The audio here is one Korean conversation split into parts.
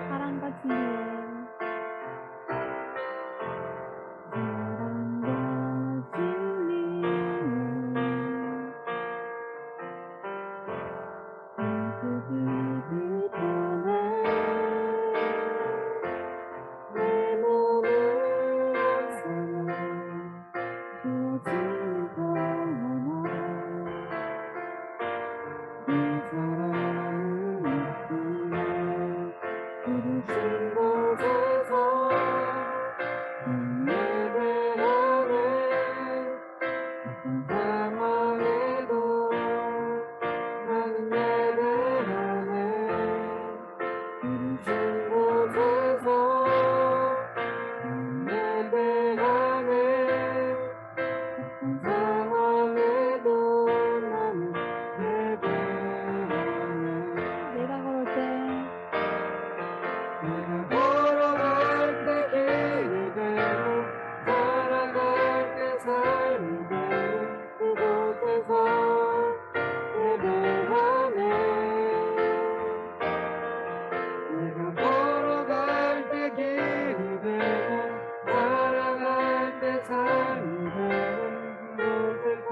사랑과 진리의 사랑과 진리의 그 빛보다 내 몸을 앞서는 주어진 거하나 그 사랑을 느끼며 부르신 곳에서 예배하네 어떤 상황에도 나는 예배하네 부르신 곳에서 예배하네 어떤 상황에도 나는 예배하네 내가 걸을 때 내가 걸어갈 때 길이 되고 살아갈 때 삶이 되는 그곳에서 예배하네 내가 걸어갈 때 길이 되고 살아갈 때 삶이 되는 그곳에서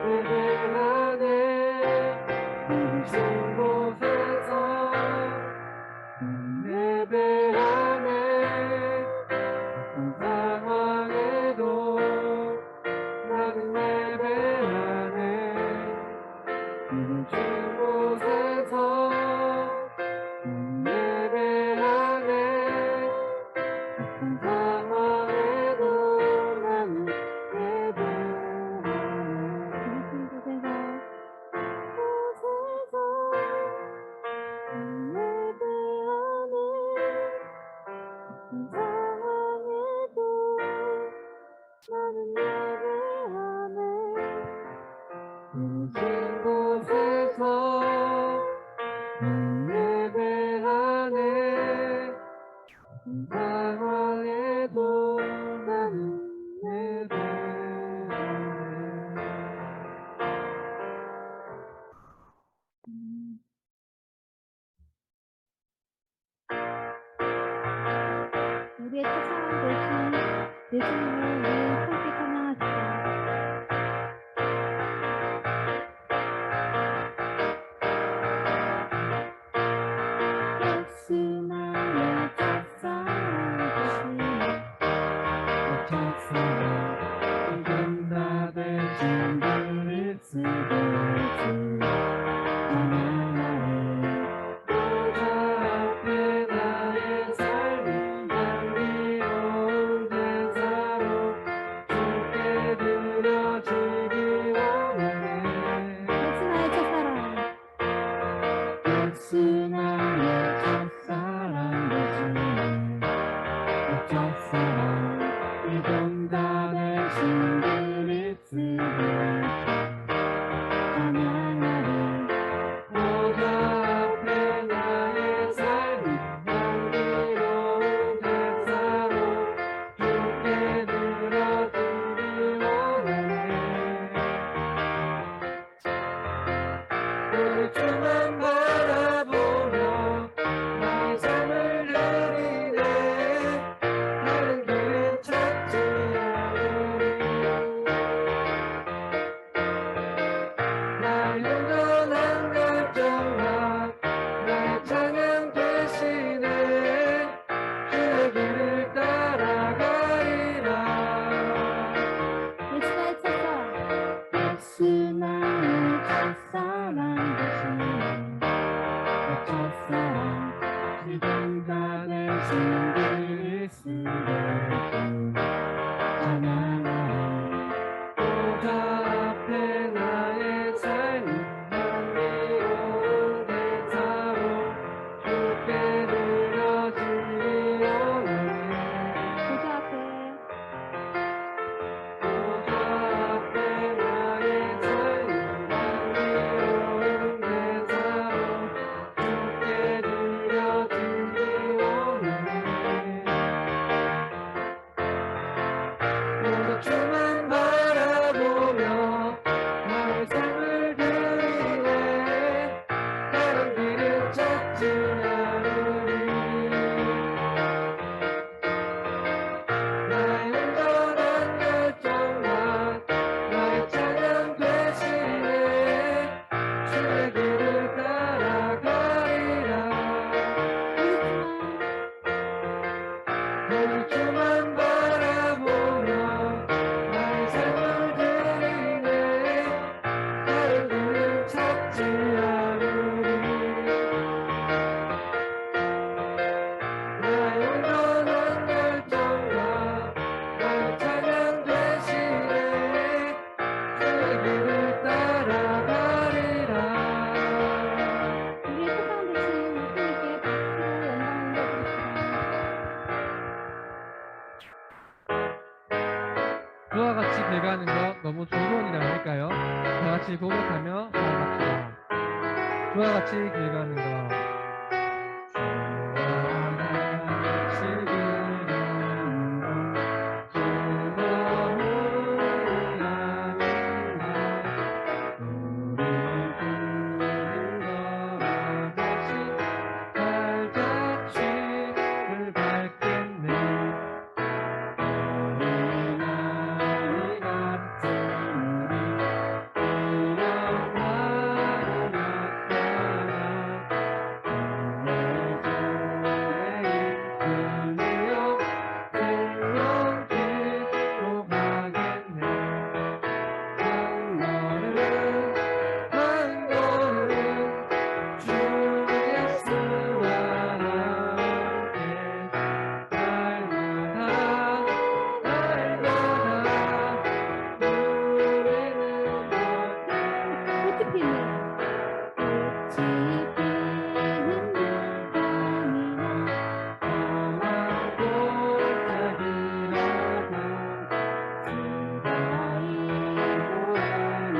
예배하네 부르신 곳에서 예배하네 어떤 상황에도 나는 예배하네 부르신 곳에서 예배하네 어떤 상황에도 나는 예배하네 부르신 곳에서 어떤 상황에도 나는 예배하네 부르신 곳에서 예배하네 어떤 상황에도 나는 예배하네 우리의 첫사랑 되신 예수님을 우리 함께 찬양하시죠. 예수 나의 첫사랑 되신 첫사랑 이건 다 되신 그리스도 주 찬양하리 보좌 앞에 나의 삶이 향기로운 제사로 주께 드려지기 원하네 예수 나의 첫사랑 되시네 그 첫사랑 이건 다 되신 그리스도 찬양하리 보좌 앞에 나의 삶이 향기로운 제사로 주께 드려지기 원하네 오늘 주만 바라보며 나의 삶을 누리네 다른 길은 찾지 않으리 주와 같이 배가하는 것 너무 좋은 소원이라 아닐까요? 다 같이 고백하며 나아갑시다. 주와 같이 길 가는 것 주와 같이 길 가는 것 주 너무를 아는 것 우리 부른 거와 같이 발자취를 밟겠네 어린 아이 같은 우리 그런 나를 나타나 주의 손에 이끌려 생명길로 가겠네 한 걸음 한 걸음 주 예수와 함께 날마다 날마다 누리는 꽃이 피는 험한 골짜기라도 주가 인도하는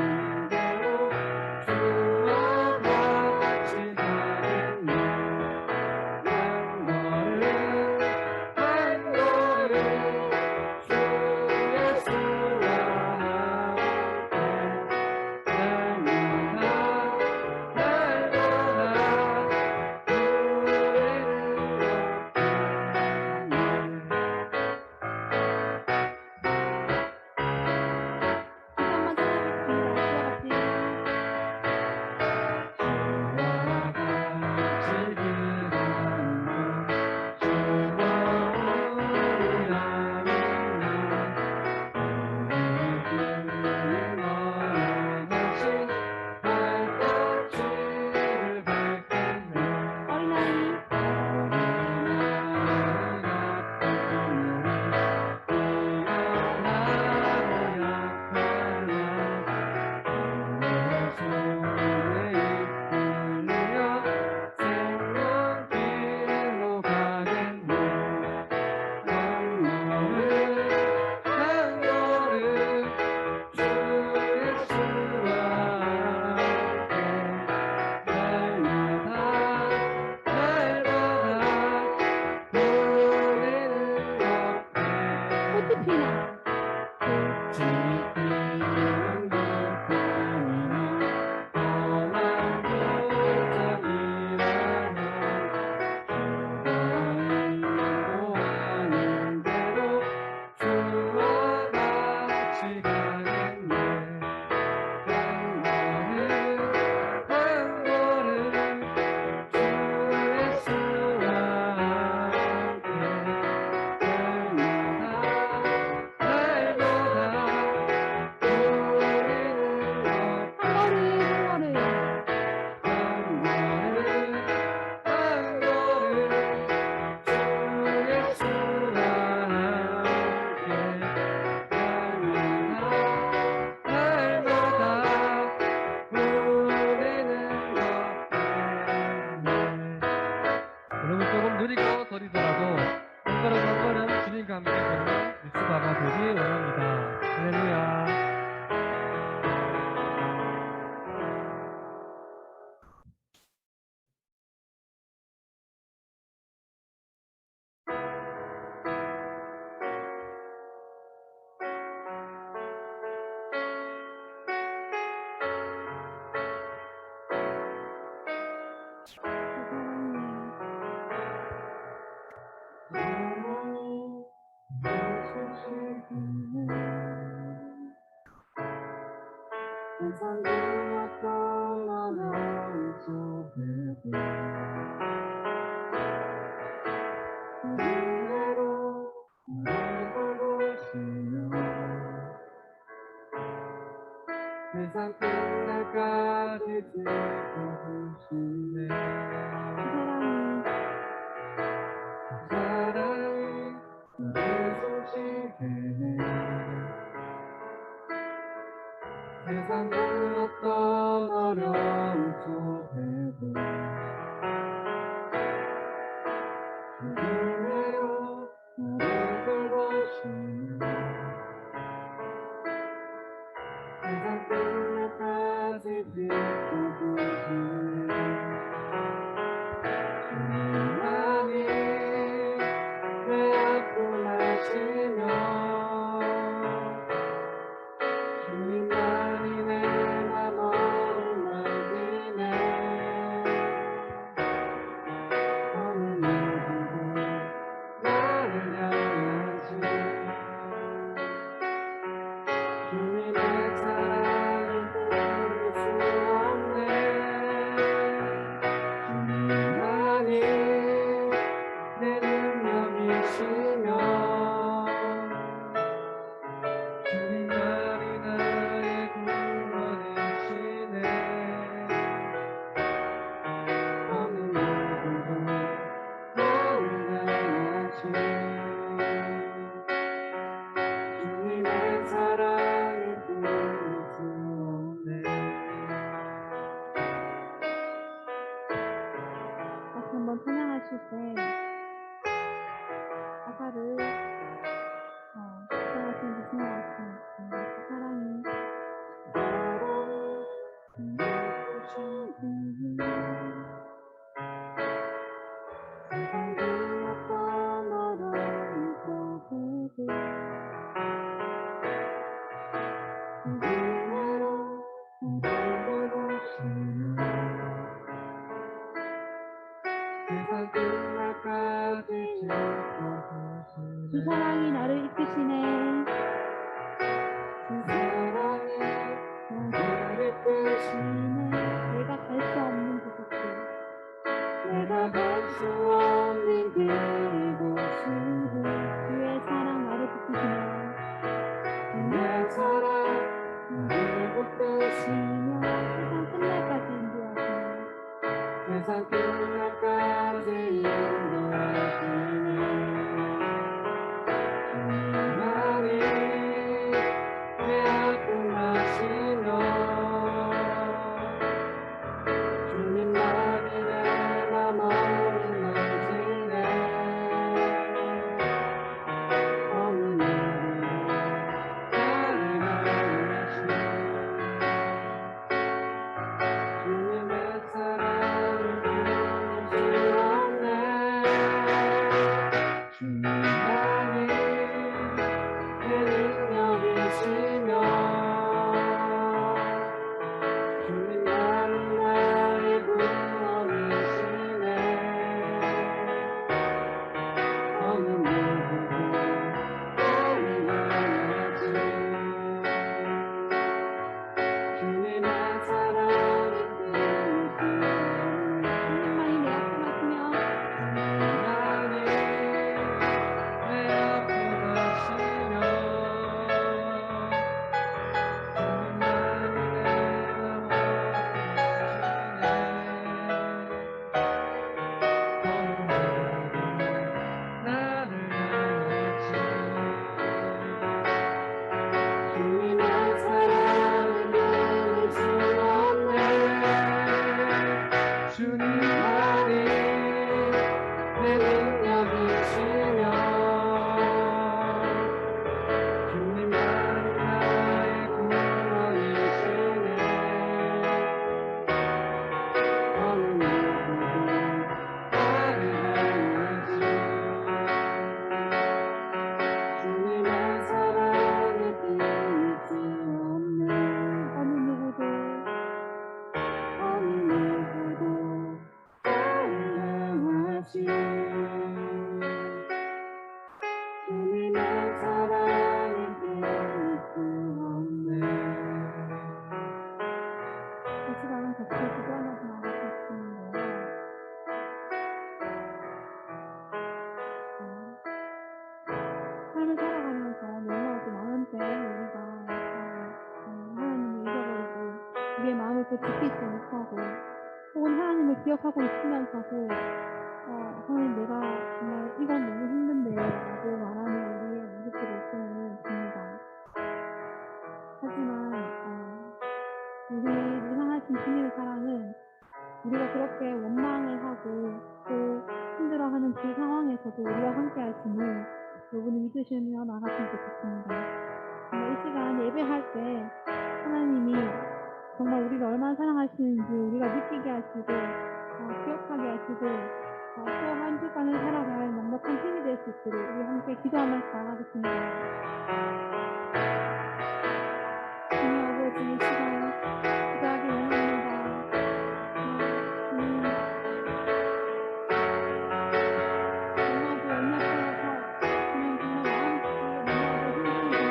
대로 주와 같이 가겠네 한 걸음 한 걸음 주 예수와 함께 날마다 날마다 누리는 한번 생각해보세요. 주와 같이 길가는 것 주와 우리 아는 것 우리 너와 같이 발자취를 밟겠네 어린아이 어린아이 같은 우리 미련하고 약하나 주의 손에 이끌려 생명길로 가겠네 한 걸음 한 걸음 주 예수와 함께 날마다 날마다 누리는 꽃이 것에 피는 꽃이 피는 길가니나 험한 골짜기라면 주가 인도하는 대로 주와 같이 가겠네 한 걸음 한 걸음 주 예수와 함께 날마다 날마다 누리는 한 걸음 한 걸음 한 걸음 주 예수와 함께 날마다 날마다 누리는 것 여러분 조금 느리고 더디더라도 한 걸음 한 걸음 주님과 함께 걷는 뉴스바가 되기 원합니다. 할렐루야. 세상 불렀던 어려움 속에도 은혜로 나를 돌보시며 세상 끝날까지 지켜주시네 사랑이 나를 소식해 세상 불렀던 어려움 속에도 은혜로 나를 돌보시며 주님만이 나의 구원이시네. 어느 누구도 나를 향하시 주님의 사랑을 끊을 수 없네. 다시 한번 찬양하실 때 가사를 생각하시면 무슨 것 같습니다. 사랑이 세상 그 어떤 어려움 속에도 그대로 살아보시는 세상 끝날까지 주 지켜주시네. 사랑이 나를 이끄시네. 그 사랑이 나를 이끄시네. 내가 갈 수 없는 그곳들, 내가 갈 수 없는 그곳으로 주의 사랑 나를 붙이시네. 내 사랑 나를 붙드시며 세상 끝날까지 인도하시네. 세상 끝날까지 인도하시네. 주님만이 내 아픔하시며 주님만이 내 맘을 만지네. 어느 누구도 나를 향하시 주님의 사랑을 끊을 수 없네. 주님만이 내 능력이시며 주님만이 나의 구원이시네. 어느 누구도 나를 향하시 주님의 사랑을 끊을 수 없네. 주님만이 내 앞을 하시며 주님만이 내 아픔하시며 주님만이 내 맘을 만지시네. 어느 누구도 나를 향하시 주님의 사랑을 끊을 수 없네. 주님만이 내 능력이시며 주님만이 나의 구원이시네. 어느 누구도 나를 향하시 주님의 사랑을 끊을 수 없네. 어느 누구도 어느 누구도 나를 향하시 주님의 사랑을 끊을 수 없네. 이 시간은 같이 기도하면서 나가셨는데요. 삶을 살아가면서 너무나도 많은 때 우리가 하나님을 잊어버리고 우리의 마음을 또 지키지 못하고 혹은 하나님을 기억하고 있으면서도 하나님 내가 정말 이건 너무 힘든데 라고 말하는 우리의 모습들이 있음을 봅니다. 하지만 우리 무상하신 주님의 사랑은 우리가 그렇게 원망을 하고 또 힘들어하는 그 상황에서도 우리와 함께 하시니 여러분이 믿으시며 나갔으면 좋겠습니다. 정말 이 시간 예배할 때 하나님이 정말 우리가 얼마나 사랑하시는지 우리가 느끼게 하시고 기억하게 하시고 또 한 주간을 살아갈 넉넉한 힘이 될 수 있도록 우리 함께 기도하면서 나가겠습니다. 주님 아버지 이 시간 기도하기 원합니다. 주님 너무나도 연약하여서 주님 정말 마음속에 너무나도 힘듭니다.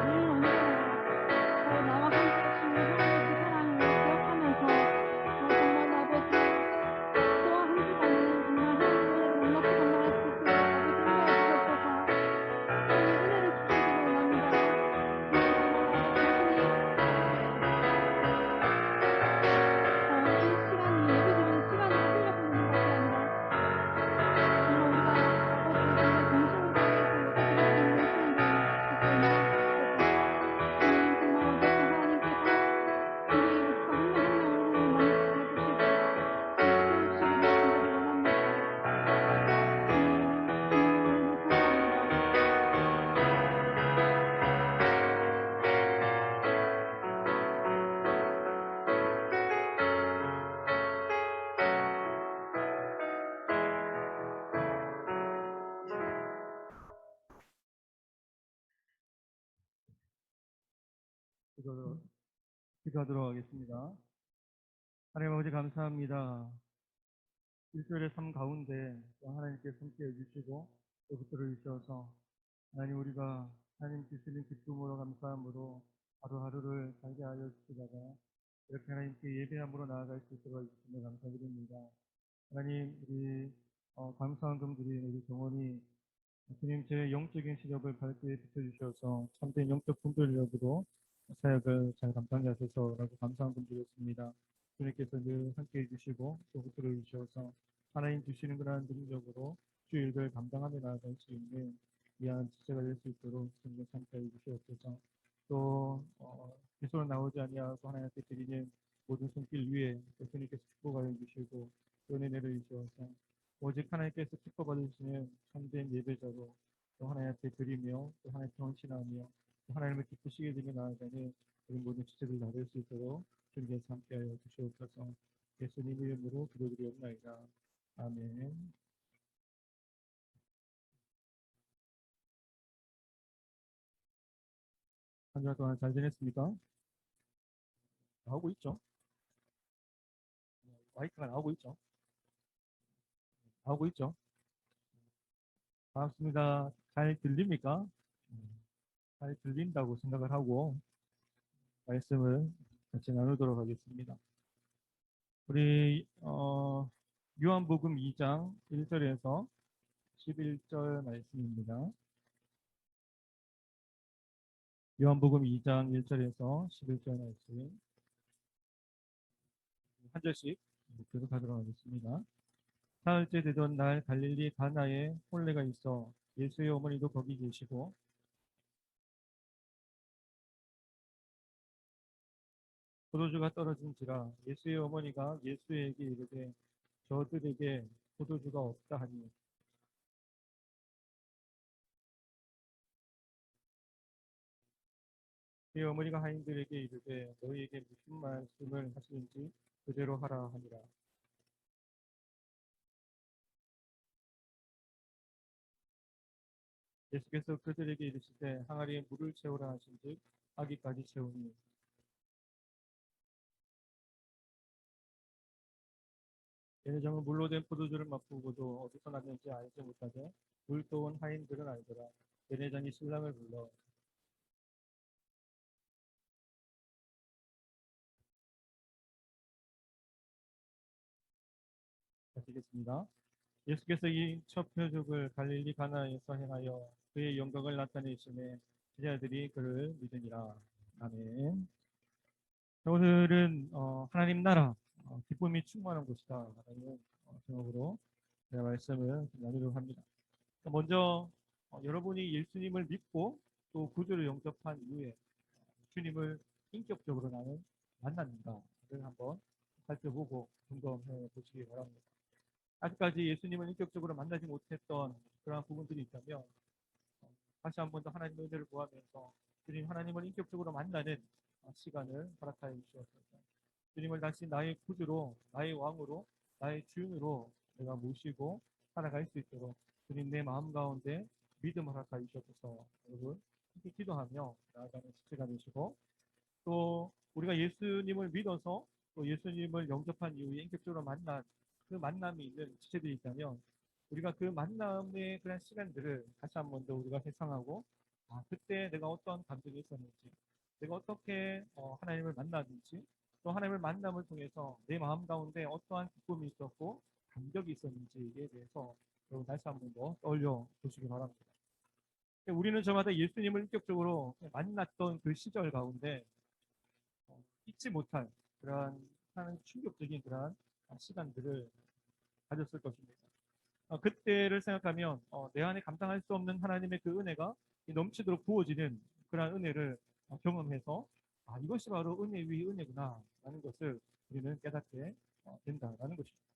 주님 나와 함께 하시며 기도하도록 하겠습니다. 하나님 아버지 감사합니다. 일주일의 삶 가운데 또 하나님께서 함께 해주시고 또 붙들어 주셔서 하나님 우리가 하나님 주시는 기쁨으로 감사함으로 하루하루를 살게 하여 주시다가 이렇게 하나님께 예배함으로 나아갈 수 있도록 해주시며 감사드립니다. 하나님 우리 감사한 금들이 우리 정원이 주님 제 영적인 시력을 밝게 비춰주셔서 참된 영적 분별력으로 사역을 잘 감당해 하셔서라고 감사한 분들이었습니다. 주님께서 늘 함께 해주시고 또 붙들어 주셔서 하나님 주시는 그러한 능력으로 주일을 감당하며 나아갈 수 있는 귀한 지체가 될 수 있도록 주님 함께 해주시옵소서. 또 기소로 나오지 아니하고 하나님께 드리는 모든 손길 위에 또 주님께서 축복하여 주시고 또 은혜를 주셔서 오직 하나님께서 축복받으시는 참된 예배자로 또 하나님께 드리며 또 하나님께 헌신하며 또 하나님을 기쁘시게 되며 나아가는 우리 모든 지체들 나될 수 있도록 주님께서 함께하여 주시옵소서. 예수님 이름으로 기도드리옵나이다. 아멘. 한 주간 동안 잘 지냈습니까? 나오고 있죠? 마이크가 나오고 있죠? 나오고 있죠? 반갑습니다. 잘 들립니까? 잘 들린다고 생각을 하고 말씀을 같이 나누도록 하겠습니다. 우리 요한복음 2장 1절에서 11절 말씀입니다. 요한복음 2장 1절에서 11절 말씀 한 절씩 계속하도록 하겠습니다. 사흘째 되던 날 갈릴리 가나에 혼례가 있어 예수의 어머니도 거기 계시고 포도주가 떨어진지라 예수의 어머니가 예수에게 이르되 저들에게 포도주가 없다 하니 그의 어머니가 하인들에게 이르되 너희에게 무슨 말씀을 하시는지 그대로 하라 하니라. 예수께서 그들에게 이르시되 항아리에 물을 채우라 하신즉 아기까지 채우니 예내장은 물로 된 포도주를 맛보고도 어디서 났는지 알지 못하되 물 떠온 하인들은 알더라. 예내장이 신랑을 불러 하시겠습니다. 예수께서 이 첫 표적을 갈릴리 가나에서 행하여 그의 영광을 나타내심에 제자들이 그를 믿으니라. 아멘. 오늘은 하나님 나라 기쁨이 충만한 곳이다 라는 제목으로 제가 말씀을 나누려고 합니다. 먼저 여러분이 예수님을 믿고 또 구주를 영접한 이후에 주님을 인격적으로 나는 만났는가를 한번 살펴보고 점검해 보시기 바랍니다. 아직까지 예수님을 인격적으로 만나지 못했던 그러한 부분들이 있다면 다시 한 번 더 하나님의 은혜를 구하면서 주님 하나님을 인격적으로 만나는 시간을 허락하여 주시옵소서. 주님을 다시 나의 구주로, 나의 왕으로, 나의 주인으로 내가 모시고 살아갈 수 있도록 주님 내 마음 가운데 믿음을 허락하여 주시옵소서. 여러분 함께 기도하며 나아가는 지체가 되시고 또 우리가 예수님을 믿어서 또 예수님을 영접한 이후에 인격적으로 만난 그 만남이 있는 지체들이 있다면 우리가 그 만남의 그런 시간들을 다시 한 번 더 우리가 회상하고 그때 내가 어떤 감정이 있었는지 내가 어떻게 하나님을 만났는지 또 하나님을 만남을 통해서 내 마음 가운데 어떠한 기쁨이 있었고 감격이 있었는지에 대해서 여러분 다시 한 번 더 떠올려 보시기 바랍니다. 우리는 저마다 예수님을 인격적으로 만났던 그 시절 가운데 잊지 못할 그러한 충격적인 그러한 시간들을 가졌을 것입니다. 그때를 생각하면 내 안에 감당할 수 없는 하나님의 그 은혜가 넘치도록 부어지는 그러한 은혜를 경험해서 이것이 바로 은혜 위 은혜구나 라는 것을 우리는 깨닫게 된다라는 것입니다.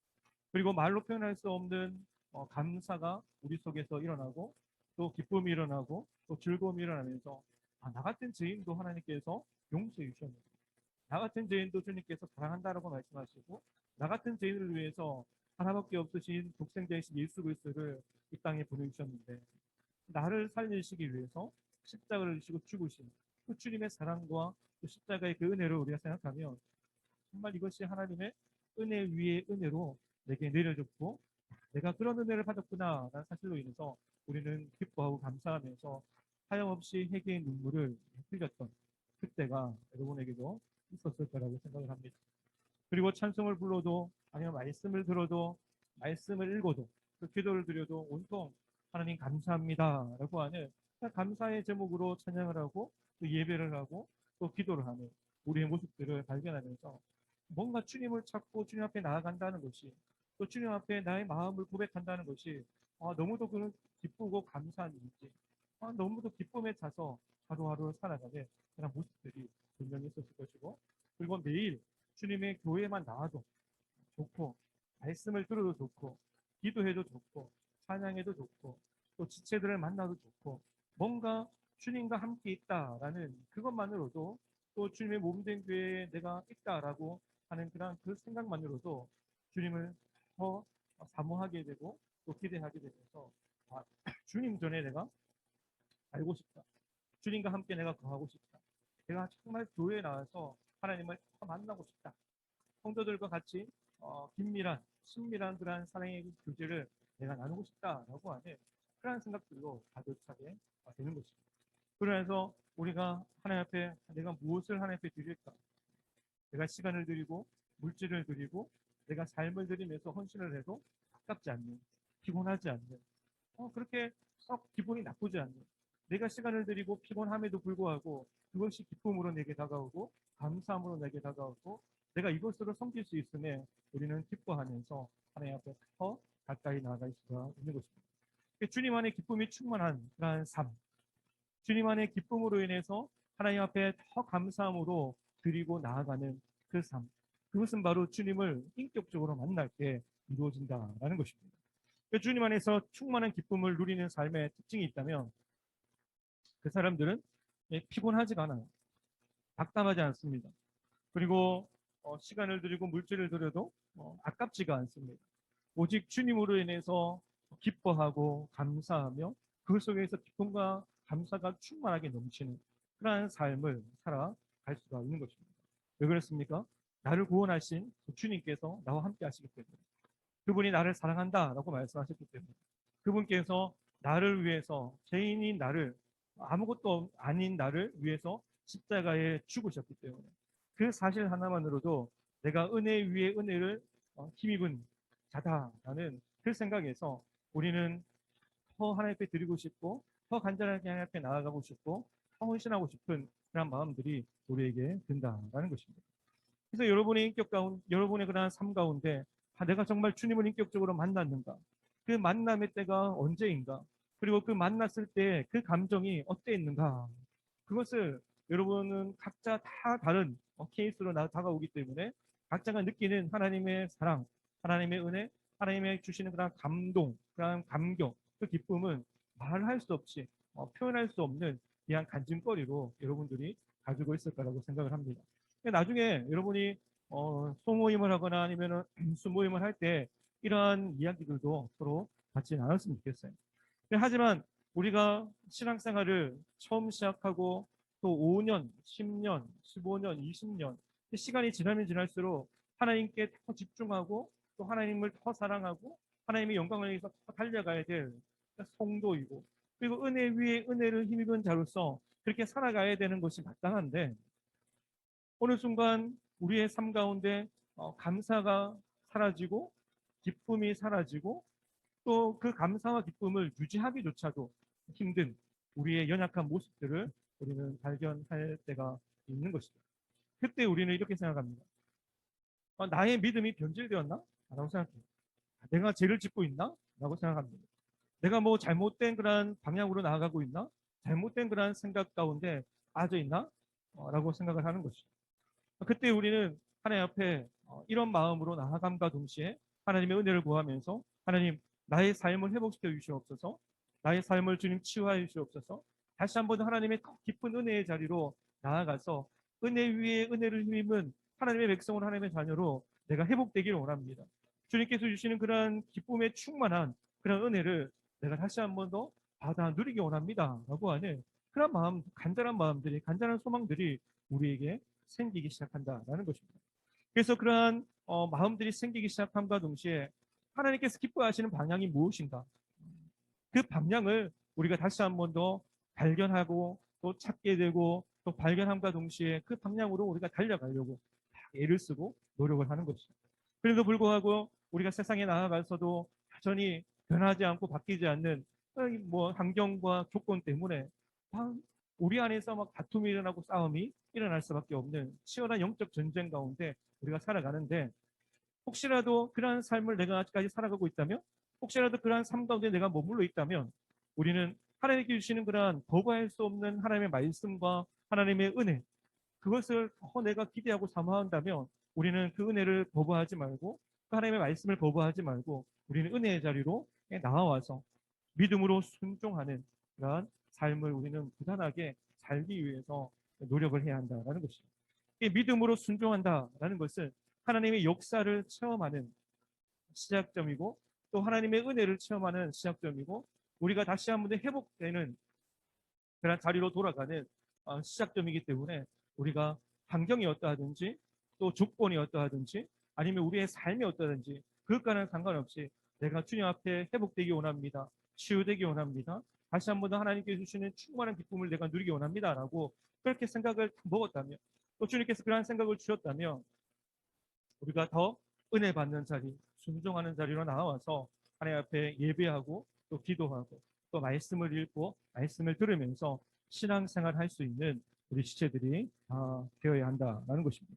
그리고 말로 표현할 수 없는 감사가 우리 속에서 일어나고 또 기쁨이 일어나고 또 즐거움이 일어나면서 나 같은 죄인도 하나님께서 용서해 주셨는데 나 같은 죄인도 주님께서 사랑한다라고 말씀하시고 나 같은 죄인을 위해서 하나밖에 없으신 독생자이신 예수 그리스도를 이 땅에 보내주셨는데 나를 살리시기 위해서 십자가를 지시고 죽으신 그 주님의 사랑과 또 십자가의 그 은혜를 우리가 생각하면 정말 이것이 하나님의 은혜 위에 은혜로 내게 내려졌고 내가 그런 은혜를 받았구나라는 사실로 인해서 우리는 기뻐하고 감사하면서 하염없이 회개의 눈물을 흘렸던 그때가 여러분에게도 있었을 거라고 생각을 합니다. 그리고 찬송을 불러도 아니면 말씀을 들어도 말씀을 읽어도 그 기도를 드려도 온통 하나님 감사합니다라고 하는 감사의 제목으로 찬양을 하고 또 예배를 하고 또 기도를 하는 우리의 모습들을 발견하면서 뭔가 주님을 찾고 주님 앞에 나아간다는 것이 또 주님 앞에 나의 마음을 고백한다는 것이 너무도 그는 기쁘고 감사한 일이지 너무도 기쁨에 차서 하루하루 살아가는 그런 모습들이 분명히 있었을 것이고 그리고 매일 주님의 교회만 나와도 좋고 말씀을 들어도 좋고 기도해도 좋고 찬양해도 좋고 또 지체들을 만나도 좋고 뭔가 주님과 함께 있다라는 그것만으로도 또 주님의 몸된 교회에 내가 있다라고 하는 그런 그 생각만으로도 주님을 더 사모하게 되고 또 기대하게 되면서 주님 전에 내가 알고 싶다. 주님과 함께 내가 거하고 싶다. 내가 정말 교회에 나와서 하나님을 더 만나고 싶다. 성도들과 같이 긴밀한, 친밀한 그러한 사랑의 교제를 내가 나누고 싶다라고 하는 그러한 생각들로 가득하게 되는 것입니다. 그러면서 우리가 하나님 앞에 내가 무엇을 하나님 앞에 드릴까? 내가 시간을 드리고 물질을 드리고 내가 삶을 드리면서 헌신을 해도 아깝지 않는, 피곤하지 않는, 그렇게 썩 기분이 나쁘지 않는 내가 시간을 드리고 피곤함에도 불구하고 그것이 기쁨으로 내게 다가오고 감사함으로 내게 다가오고 내가 이것으로 섬길 수 있음에 우리는 기뻐하면서 하나님 앞에 더 가까이 나아갈 수가 있는 것입니다. 주님 안에 기쁨이 충만한 그러한 삶, 주님 안에 기쁨으로 인해서 하나님 앞에 더 감사함으로 드리고 나아가는 그 삶, 그것은 바로 주님을 인격적으로 만날 때 이루어진다라는 것입니다. 주님 안에서 충만한 기쁨을 누리는 삶의 특징이 있다면 그 사람들은 피곤하지가 않아요. 낙담하지 않습니다. 그리고 시간을 들이고 물질을 들여도 아깝지가 않습니다. 오직 주님으로 인해서 기뻐하고 감사하며 그 속에서 기쁨과 감사가 충만하게 넘치는 그러한 삶을 살아갈 수가 있는 것입니다. 왜 그렇습니까? 나를 구원하신 주님께서 나와 함께 하시기 때문에 그분이 나를 사랑한다라고 말씀하셨기 때문에 그분께서 나를 위해서 죄인인 나를 아무것도 아닌 나를 위해서 십자가에 죽으셨기 때문에 그 사실 하나만으로도 내가 은혜 위에 은혜를 힘입은 자다라는 그 생각에서 우리는 더 하나님 앞에 드리고 싶고 더 간절하게 하나님 앞에 나아가고 싶고 더 헌신하고 싶은 그런 마음들이 우리에게 든다라는 것입니다. 그래서 여러분의 인격 가운데 여러분의 그러한 삶 가운데 내가 정말 주님을 인격적으로 만났는가? 그 만남의 때가 언제인가? 그리고 그 만났을 때 그 감정이 어땠는가? 그것을 여러분은 각자 다 다른 케이스로 다가오기 때문에 각자가 느끼는 하나님의 사랑, 하나님의 은혜, 하나님의 주시는 그런 감동, 그런 감격, 그 기쁨은 말할 수 없이 표현할 수 없는 그냥 간증거리로 여러분들이 가지고 있을 거라고 생각을 합니다. 나중에 여러분이 소모임을 하거나 아니면 수모임을 할 때 이러한 이야기들도 서로 같이 나눴으면 좋겠어요. 하지만 우리가 신앙생활을 처음 시작하고 또 5년, 10년, 15년, 20년 시간이 지나면 지날수록 하나님께 더 집중하고 또 하나님을 더 사랑하고 하나님의 영광을 위해서 더 달려가야 될 성도이고 그리고 은혜 위에 은혜를 힘입은 자로서 그렇게 살아가야 되는 것이 마땅한데 어느 순간 우리의 삶 가운데 감사가 사라지고 기쁨이 사라지고 또 그 감사와 기쁨을 유지하기조차도 힘든 우리의 연약한 모습들을 우리는 발견할 때가 있는 것이죠. 그때 우리는 이렇게 생각합니다. 나의 믿음이 변질되었나? 라고 생각해요. 내가 죄를 짓고 있나? 라고 생각합니다. 내가 뭐 잘못된 그런 방향으로 나아가고 있나? 잘못된 그런 생각 가운데 빠져 있나? 라고 생각을 하는 것이죠. 그때 우리는 하나님 앞에 이런 마음으로 나아감과 동시에 하나님의 은혜를 구하면서 하나님 나의 삶을 회복시켜 주시옵소서 나의 삶을 주님 치유하여 주시옵소서 다시 한번 하나님의 깊은 은혜의 자리로 나아가서 은혜 위에 은혜를 힘입은 하나님의 백성으로 하나님의 자녀로 내가 회복되기를 원합니다. 주님께서 주시는 그러한 기쁨에 충만한 그런 은혜를 내가 다시 한번 더 받아 누리기 원합니다 라고 하는 그런 마음, 간절한 마음들이 간절한 소망들이 우리에게 생기기 시작한다라는 것입니다. 그래서 그러한 마음들이 생기기 시작함과 동시에 하나님께서 기뻐하시는 방향이 무엇인가? 그 방향을 우리가 다시 한 번 더 발견하고 또 찾게 되고 또 발견함과 동시에 그 방향으로 우리가 달려가려고 애를 쓰고 노력을 하는 것이죠. 그래도 불구하고 우리가 세상에 나아가서도 여전히 변하지 않고 바뀌지 않는 뭐 환경과 조건 때문에 우리 안에서 막 다툼이 일어나고 싸움이 일어날 수밖에 없는 치열한 영적 전쟁 가운데 우리가 살아가는데, 혹시라도 그러한 삶을 내가 아직까지 살아가고 있다면, 혹시라도 그러한 삶 가운데 내가 머물러 있다면, 우리는 하나님께 주시는 그러한 거부할 수 없는 하나님의 말씀과 하나님의 은혜, 그것을 더 내가 기대하고 사모한다면 우리는 그 은혜를 거부하지 말고, 그 하나님의 말씀을 거부하지 말고 우리는 은혜의 자리로 나와와서 믿음으로 순종하는 그러한 삶을 우리는 부단하게 살기 위해서 노력을 해야 한다는 것입니다. 이 믿음으로 순종한다라는 것은 하나님의 역사를 체험하는 시작점이고, 또 하나님의 은혜를 체험하는 시작점이고, 우리가 다시 한번 회복되는 그런 자리로 돌아가는 시작점이기 때문에, 우리가 환경이 어떠하든지 또 조건이 어떠하든지 아니면 우리의 삶이 어떠하든지 그것과는 상관없이 내가 주님 앞에 회복되기 원합니다. 치유되기 원합니다. 다시 한번 더 하나님께 주시는 충만한 기쁨을 내가 누리기 원합니다라고 그렇게 생각을 먹었다면, 또 주님께서 그러한 생각을 주셨다면 우리가 더 은혜 받는 자리, 순종하는 자리로 나와서 하나님 앞에 예배하고 또 기도하고 또 말씀을 읽고 말씀을 들으면서 신앙생활 할 수 있는 우리 지체들이 되어야 한다는 것입니다.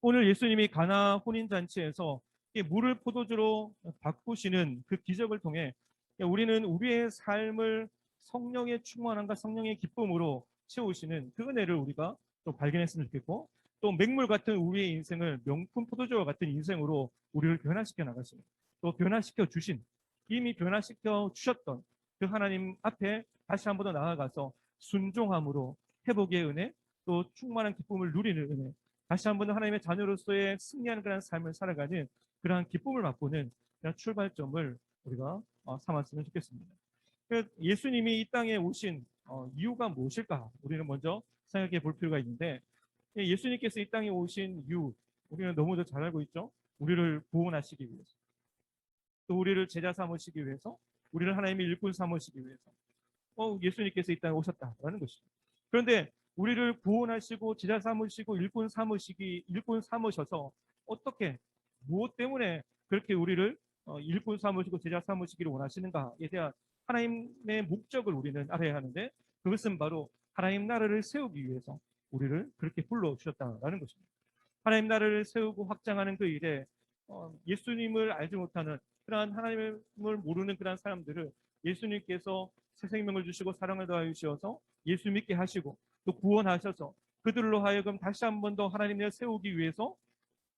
오늘 예수님이 가나 혼인잔치에서 물을 포도주로 바꾸시는 그 기적을 통해 우리는 우리의 삶을 성령의 충만함과 성령의 기쁨으로 채우시는 그 은혜를 우리가 또 발견했으면 좋겠고, 또 맹물 같은 우리의 인생을 명품 포도주와 같은 인생으로 우리를 변화시켜 나가시는, 또 변화시켜 주신, 이미 변화시켜 주셨던 그 하나님 앞에 다시 한 번 더 나아가서 순종함으로 회복의 은혜, 또 충만한 기쁨을 누리는 은혜, 다시 한 번 더 하나님의 자녀로서의 승리하는 그런 삶을 살아가는 그러한 기쁨을 맛보는 그런 출발점을 우리가 삼았으면 좋겠습니다. 예수님이 이 땅에 오신 이유가 무엇일까? 우리는 먼저 생각해 볼 필요가 있는데, 예수님께서 이 땅에 오신 이유, 우리는 너무도 잘 알고 있죠. 우리를 구원하시기 위해서, 또 우리를 제자 삼으시기 위해서, 우리를 하나님의 일꾼 삼으시기 위해서 예수님께서 이 땅에 오셨다라는 것입니다. 그런데 우리를 구원하시고 제자 삼으시고 일꾼 삼으셔서 어떻게, 무엇 때문에 그렇게 우리를 일꾼 삼으시고 제자 삼으시기를 원하시는가에 대한 하나님의 목적을 우리는 알아야 하는데, 그것은 바로 하나님 나라를 세우기 위해서 우리를 그렇게 불러주셨다라는 것입니다. 하나님 나라를 세우고 확장하는 그 일에 예수님을 알지 못하는 그러한 하나님을 모르는 그러한 사람들을 예수님께서 새 생명을 주시고 사랑을 더하여 주셔서 예수 믿게 하시고 또 구원하셔서 그들로 하여금 다시 한 번 더 하나님을 세우기 위해서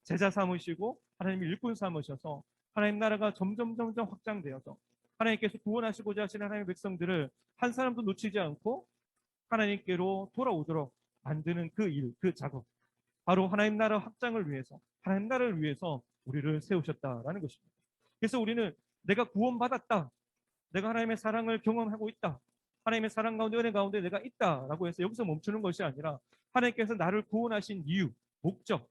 제자 삼으시고 하나님의 일꾼 삼으셔서 하나님 나라가 점점 확장되어서 하나님께서 구원하시고자 하시는 하나님의 백성들을 한 사람도 놓치지 않고 하나님께로 돌아오도록 만드는 그 일, 그 작업, 바로 하나님 나라 확장을 위해서, 하나님 나라를 위해서 우리를 세우셨다라는 것입니다. 그래서 우리는 내가 구원받았다, 내가 하나님의 사랑을 경험하고 있다, 하나님의 사랑 가운데 은혜 가운데 내가 있다라고 해서 여기서 멈추는 것이 아니라, 하나님께서 나를 구원하신 이유, 목적,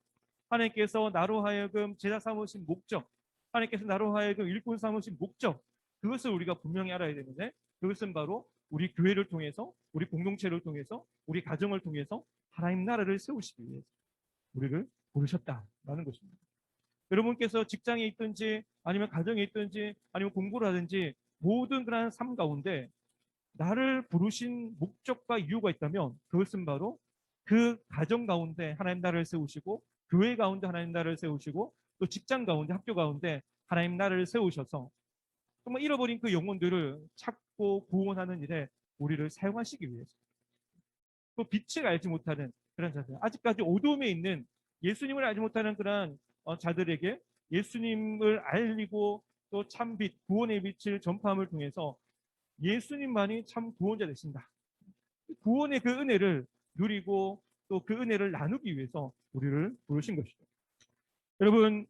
하나님께서 나로 하여금 제자 삼으신 목적, 하나님께서 나로 하여금 일꾼 삼으신 목적, 그것을 우리가 분명히 알아야 되는데, 그것은 바로 우리 교회를 통해서, 우리 공동체를 통해서, 우리 가정을 통해서 하나님 나라를 세우시기 위해서 우리를 부르셨다라는 것입니다. 여러분께서 직장에 있든지 아니면 가정에 있든지 아니면 공부를 하든지 모든 그런 삶 가운데 나를 부르신 목적과 이유가 있다면, 그것은 바로 그 가정 가운데 하나님 나라를 세우시고, 교회 가운데 하나님 나라를 세우시고, 또 직장 가운데, 학교 가운데 하나님 나라를 세우셔서 정말 잃어버린 그 영혼들을 찾고 구원하는 일에 우리를 사용하시기 위해서, 또 빛을 알지 못하는 그런 자들, 아직까지 어두움에 있는 예수님을 알지 못하는 그런 자들에게 예수님을 알리고 또 참빛, 구원의 빛을 전파함을 통해서 예수님만이 참 구원자 되신다, 구원의 그 은혜를 누리고 또 그 은혜를 나누기 위해서 우리를 부르신 것이죠. 여러분,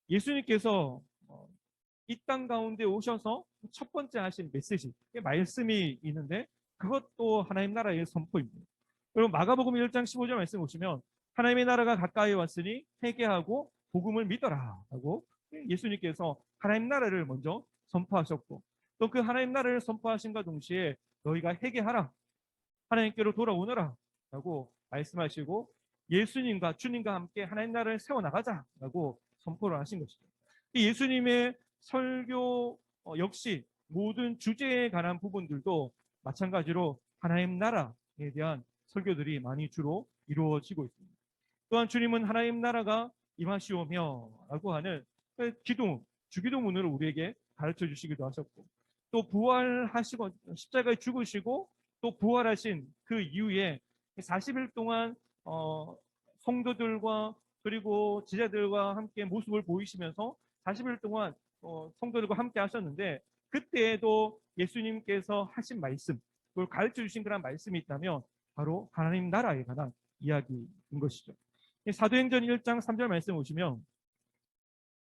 예수님께서 이 땅 가운데 오셔서 첫 번째 하신 메시지, 말씀이 있는데 그것도 하나님 나라의 선포입니다. 그리고 마가복음 1장 15절 말씀 보시면 하나님의 나라가 가까이 왔으니 회개하고 복음을 믿어라 라고 예수님께서 하나님 나라를 먼저 선포하셨고, 또 그 하나님 나라를 선포하신과 동시에 너희가 회개하라, 하나님께로 돌아오너라 라고 말씀하시고 예수님과 주님과 함께 하나님 나라를 세워나가자 라고 선포를 하신 것이죠. 이 예수님의 설교 역시 모든 주제에 관한 부분들도 마찬가지로 하나님 나라에 대한 설교들이 많이 주로 이루어지고 있습니다. 또한 주님은 하나님 나라가 임하시오며 라고 하는 기도, 주기도문을 우리에게 가르쳐 주시기도 하셨고, 또 부활하시고 십자가에 죽으시고 또 부활하신 그 이후에 40일 동안 성도들과 그리고 제자들과 함께 모습을 보이시면서 40일 동안 성도들과 함께 하셨는데, 그때에도 예수님께서 하신 말씀, 그걸 가르쳐 주신 그런 말씀이 있다면 바로 하나님 나라에 관한 이야기인 것이죠. 사도행전 1장 3절 말씀 보시면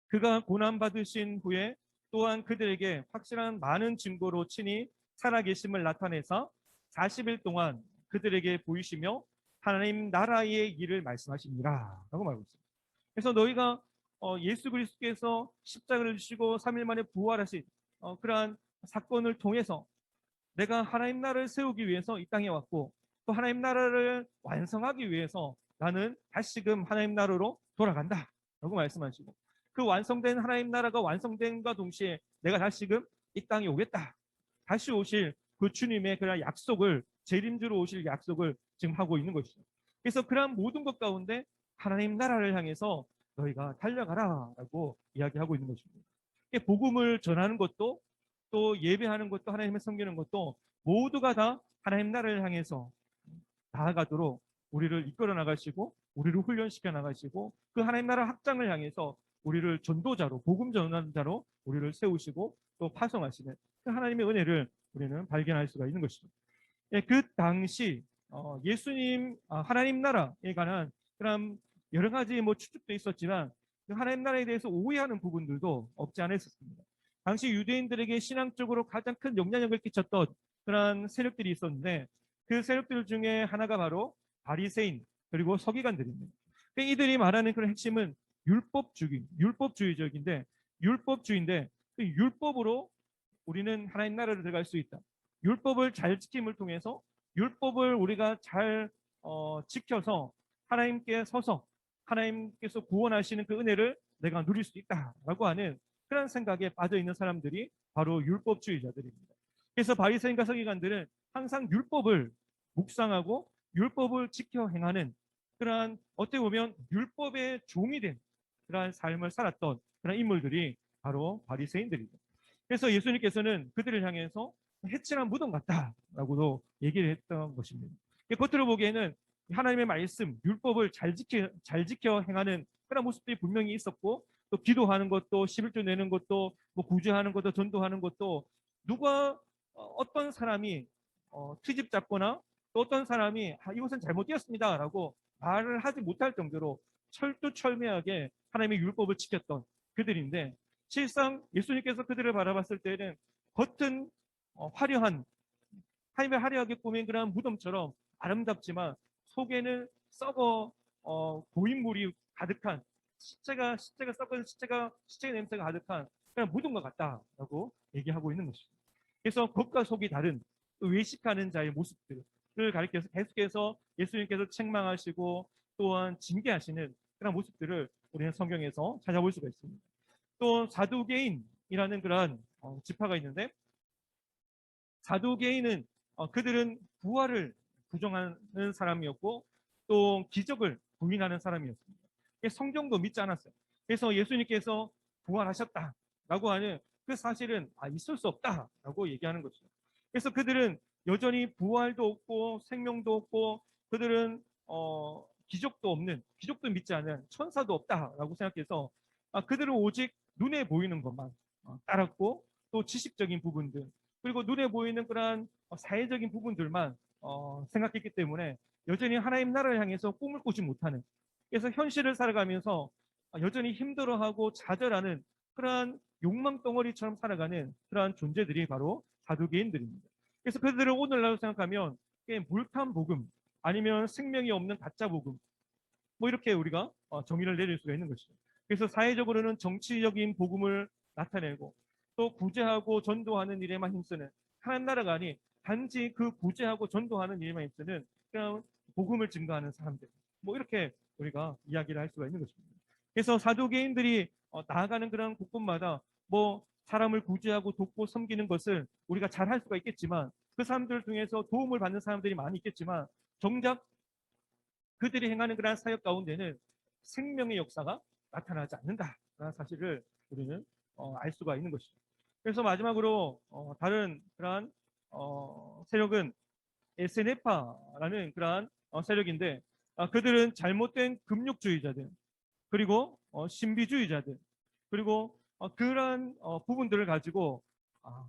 그가 고난받으신 후에 또한 그들에게 확실한 많은 증거로 친히 살아계심을 나타내사 40일 동안 그들에게 보이시며 하나님 나라의 일을 말씀하시니라 라고 말하고 있습니다. 그래서 너희가 예수 그리스도께서 십자가를 지시고 3일 만에 부활하신 그러한 사건을 통해서 내가 하나님 나라를 세우기 위해서 이 땅에 왔고, 또 하나님 나라를 완성하기 위해서 나는 다시금 하나님 나라로 돌아간다 라고 말씀하시고, 그 완성된 하나님 나라가 완성된과 동시에 내가 다시금 이 땅에 오겠다, 다시 오실 그 주님의 그런 약속을, 재림주로 오실 약속을 지금 하고 있는 것이죠. 그래서 그러한 모든 것 가운데 하나님 나라를 향해서 너희가 달려가라 라고 이야기하고 있는 것입니다. 복음을 전하는 것도 또 예배하는 것도 하나님을 섬기는 것도 모두가 다 하나님 나라를 향해서 나아가도록 우리를 이끌어 나가시고 우리를 훈련시켜 나가시고 그 하나님 나라 확장을 향해서 우리를 전도자로, 복음 전환자로 우리를 세우시고 또 파송하시는 그 하나님의 은혜를 우리는 발견할 수가 있는 것이죠. 그 당시 예수님 하나님 나라에 관한 그런 여러 가지 추측도 있었지만 그 하나님 나라에 대해서 오해하는 부분들도 없지 않아 있었습니다. 당시 유대인들에게 신앙적으로 가장 큰 영향력을 끼쳤던 그런 세력들이 있었는데, 그 세력들 중에 하나가 바로 바리새인 그리고 서기관들입니다. 이들이 말하는 그런 핵심은 율법주의적인데, 율법주의인데 그 율법으로 우리는 하나님 나라를 들어갈 수 있다. 율법을 잘 지킴을 통해서 율법을 우리가 잘 지켜서 하나님께 서서 하나님께서 구원하시는 그 은혜를 내가 누릴 수 있다라고 하는 그런 생각에 빠져 있는 사람들이 바로 율법주의자들입니다. 그래서 바리새인과 서기관들은 항상 율법을 묵상하고 율법을 지켜 행하는 그러한, 어떻게 보면 율법의 종이 된 그러한 삶을 살았던 그런 인물들이 바로 바리새인들이죠. 그래서 예수님께서는 그들을 향해서 해칠한 무덤 같다라고도 얘기를 했던 것입니다. 겉으로 보기에는 하나님의 말씀, 율법을 잘 지켜 행하는 그런 모습들이 분명히 있었고, 또 기도하는 것도, 11조 내는 것도, 구제하는 것도, 전도하는 것도, 누가 어떤 사람이 트집 잡거나 또 어떤 사람이 이것은 잘못되었습니다라고 말을 하지 못할 정도로 철두철미하게 하나님의 율법을 지켰던 그들인데, 실상 예수님께서 그들을 바라봤을 때는 겉은 화려한, 하나님의 화려하게 꾸민 그런 무덤처럼 아름답지만 속에는 썩어 고인물이 가득한, 시체가 썩은 시체의 냄새가 가득한 그냥 무덤과 같다라고 얘기하고 있는 것입니다. 그래서 겉과 속이 다른 외식하는 자의 모습들을 가리켜서 계속해서 예수님께서 책망하시고 또한 징계하시는 그런 모습들을 우리는 성경에서 찾아볼 수가 있습니다. 또 사두개인이라는 그런 지파가 있는데, 사두개인은 그들은 부활을 부정하는 사람이었고 또 기적을 부인하는 사람이었습니다. 성경도 믿지 않았어요. 그래서 예수님께서 부활하셨다라고 하는 그 사실은 있을 수 없다라고 얘기하는 것이죠. 그래서 그들은 여전히 부활도 없고 생명도 없고 그들은 기적도 없는, 기적도 믿지 않는 천사도 없다라고 생각해서 그들은 오직 눈에 보이는 것만 따랐고, 또 지식적인 부분들 그리고 눈에 보이는 그러한 사회적인 부분들만 생각했기 때문에 여전히 하나님 나라를 향해서 꿈을 꾸지 못하는, 그래서 현실을 살아가면서 여전히 힘들어하고 좌절하는 그러한 욕망 덩어리처럼 살아가는 그러한 존재들이 바로 사두개인들입니다. 그래서 그들을 오늘날로 생각하면 물탄 복음, 아니면 생명이 없는 가짜 복음, 뭐 이렇게 우리가 정의를 내릴 수가 있는 것이죠. 그래서 사회적으로는 정치적인 복음을 나타내고 또 구제하고 전도하는 일에만 힘쓰는, 하나님 나라가 아닌 단지 그 구제하고 전도하는 일에만 힘쓰는 그냥 복음을 증거하는 사람들, 뭐 이렇게 우리가 이야기를 할 수가 있는 것입니다. 그래서 사도계인들이 나아가는 그런 곳곳마다 뭐 사람을 구제하고 돕고 섬기는 것을 우리가 잘 할 수가 있겠지만, 그 사람들 중에서 도움을 받는 사람들이 많이 있겠지만, 정작 그들이 행하는 그러한 사역 가운데는 생명의 역사가 나타나지 않는다라는 사실을 우리는 알 수가 있는 것이죠. 그래서 마지막으로 다른 그러한 세력은 에세네파라는 그러한 세력인데, 그들은 잘못된 금욕주의자들, 그리고 신비주의자들, 그리고 그러한 부분들을 가지고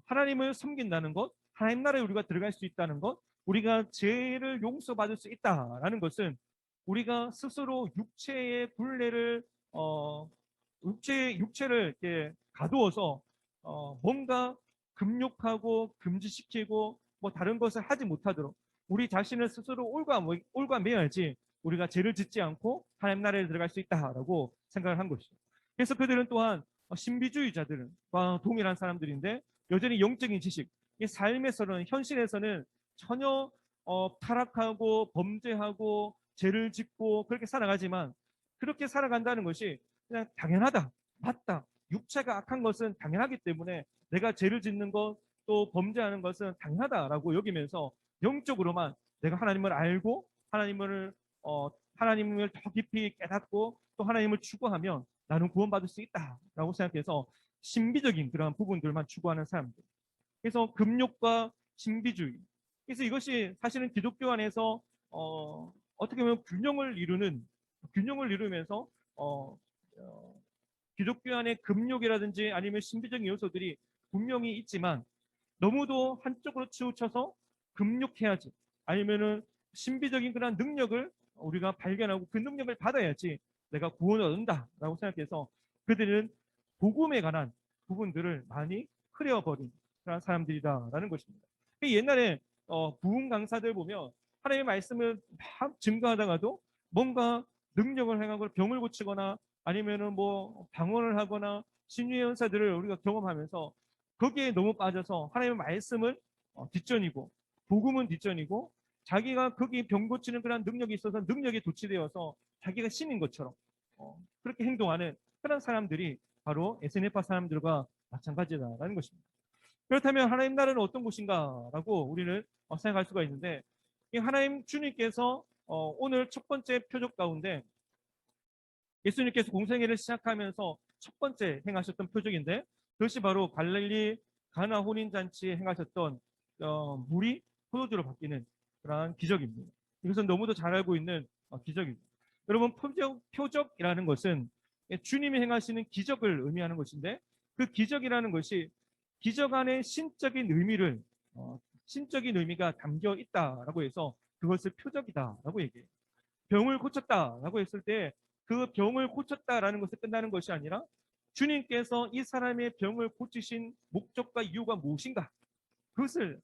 하나님을 섬긴다는 것, 하나님 나라에 우리가 들어갈 수 있다는 것, 우리가 죄를 용서받을 수 있다라는 것은 우리가 스스로 육체의 굴레를 육체를 이렇게 가두어서 뭔가 금욕하고 금지시키고 뭐 다른 것을 하지 못하도록 우리 자신을 스스로 올가매야지 우리가 죄를 짓지 않고 하나님 나라에 들어갈 수 있다라고 생각을 한 것이죠. 그래서 그들은 또한 신비주의자들과 동일한 사람들인데, 여전히 영적인 지식, 이 삶에서는, 현실에서는 전혀 타락하고 범죄하고 죄를 짓고 그렇게 살아가지만, 그렇게 살아간다는 것이 그냥 당연하다, 맞다, 육체가 악한 것은 당연하기 때문에 내가 죄를 짓는 것, 또 범죄하는 것은 당연하다라고 여기면서 영적으로만 내가 하나님을 알고 하나님을 더 깊이 깨닫고 또 하나님을 추구하면 나는 구원받을 수 있다라고 생각해서 신비적인 그런 부분들만 추구하는 사람들. 그래서 금욕과 신비주의. 그래서 이것이 사실은 기독교 안에서 어떻게 보면 균형을 이루면서 기독교 안에 금욕이라든지 아니면 신비적인 요소들이 분명히 있지만, 너무도 한쪽으로 치우쳐서 금욕해야지, 아니면은 신비적인 그런 능력을 우리가 발견하고 그 능력을 받아야지 내가 구원을 얻는다라고 생각해서 그들은 복음에 관한 부분들을 많이 흐려버린 그런 사람들이다라는 것입니다. 옛날에 부흥 강사들 보면 하나님의 말씀을 막 증거하다가도 뭔가 능력을 행하고 병을 고치거나 아니면은 뭐 방언을 하거나 신유의 연사들을 우리가 경험하면서 거기에 너무 빠져서 하나님의 말씀을 뒷전이고 복음은 뒷전이고, 자기가 거기 병 고치는 그런 능력이 있어서 능력이 도취되어서 자기가 신인 것처럼 그렇게 행동하는 그런 사람들이 바로 에스네파 사람들과 마찬가지다라는 것입니다. 그렇다면 하나님 나라는 어떤 곳인가라고 우리는 생각할 수가 있는데, 이 하나님 주님께서 오늘 첫 번째 표적 가운데 예수님께서 공생애를 시작하면서 첫 번째 행하셨던 표적인데, 그것이 바로 갈릴리 가나 혼인잔치에 행하셨던 물이 포도주로 바뀌는 그러한 기적입니다. 이것은 너무도 잘 알고 있는 기적입니다. 여러분, 표적이라는 것은 주님이 행하시는 기적을 의미하는 것인데, 그 기적이라는 것이 기적 안에 신적인 의미가 담겨 있다라고 해서 그것을 표적이다라고 얘기해요. 병을 고쳤다라고 했을 때 그 병을 고쳤다라는 것에 끝나는 것이 아니라 주님께서 이 사람의 병을 고치신 목적과 이유가 무엇인가, 그것을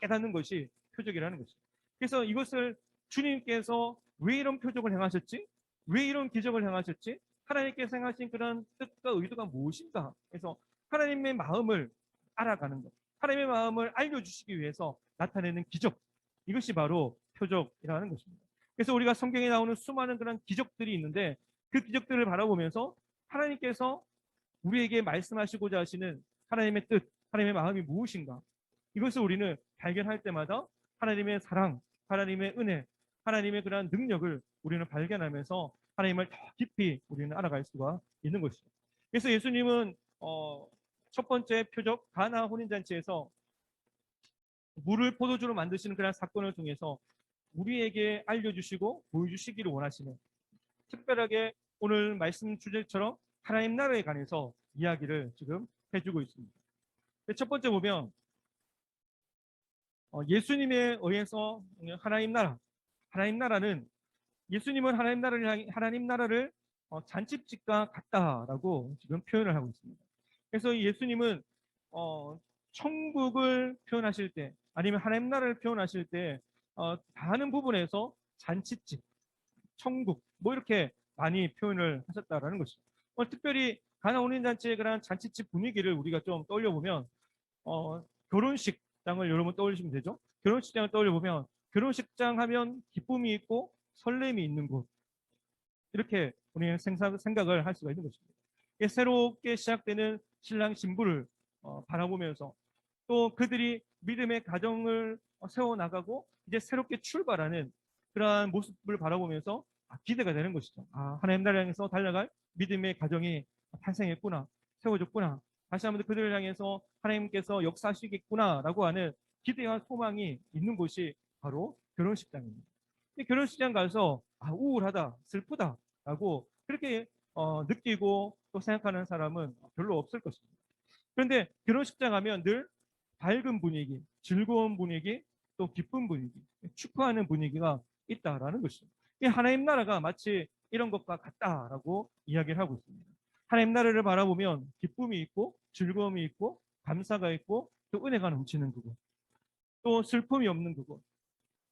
깨닫는 것이 표적이라는 것입니다. 그래서 이것을 주님께서 왜 이런 표적을 행하셨지? 왜 이런 기적을 행하셨지? 하나님께서 행하신 그런 뜻과 의도가 무엇인가? 그래서 하나님의 마음을 알아가는 것, 하나님의 마음을 알려주시기 위해서 나타내는 기적, 이것이 바로 표적이라는 것입니다. 그래서 우리가 성경에 나오는 수많은 그런 기적들이 있는데, 그 기적들을 바라보면서 하나님께서 우리에게 말씀하시고자 하시는 하나님의 뜻, 하나님의 마음이 무엇인가, 이것을 우리는 발견할 때마다 하나님의 사랑, 하나님의 은혜, 하나님의 그러한 능력을 우리는 발견하면서 하나님을 더 깊이 우리는 알아갈 수가 있는 것이죠. 그래서 예수님은 첫 번째 표적 가나 혼인잔치에서 물을 포도주로 만드시는 그런 사건을 통해서 우리에게 알려주시고 보여주시기를 원하시는, 특별하게 오늘 말씀 주제처럼 하나님 나라에 관해서 이야기를 지금 해주고 있습니다. 첫 번째 보면 예수님에 의해서 하나님 나라는 예수님은 하나님 나라를 잔치집과 같다라고 지금 표현을 하고 있습니다. 그래서 예수님은 천국을 표현하실 때, 아니면 하나님 나라를 표현하실 때 다하는 부분에서 잔치집, 천국 뭐 이렇게 많이 표현을 하셨다라는 것이죠. 특별히 가나 혼인잔치의 그런 잔치집 분위기를 우리가 좀 떠올려 보면 결혼식장을 여러분 떠올리시면 되죠. 결혼식장을 떠올려 보면 결혼식장 하면 기쁨이 있고 설렘이 있는 곳, 이렇게 우리는 생각을 할 수가 있는 것입니다. 새롭게 시작되는 신랑 신부를 바라보면서 또 그들이 믿음의 가정을 세워나가고 이제 새롭게 출발하는 그러한 모습을 바라보면서 기대가 되는 것이죠. 하나님 나라를 향해서 달려갈 믿음의 가정이 탄생했구나, 세워졌구나. 다시 한번 그들을 향해서 하나님께서 역사하시겠구나라고 하는 기대와 소망이 있는 곳이 바로 결혼식장입니다. 결혼식장 가서 우울하다, 슬프다라고 그렇게 느끼고 또 생각하는 사람은 별로 없을 것입니다. 그런데 결혼식장 가면 늘 밝은 분위기, 즐거운 분위기, 또 기쁜 분위기, 축하하는 분위기가 있다라는 것입니다. 이 하나님 나라가 마치 이런 것과 같다라고 이야기를 하고 있습니다. 하나님 나라를 바라보면 기쁨이 있고 즐거움이 있고 감사가 있고 또 은혜가 넘치는 그곳, 또 슬픔이 없는 그곳,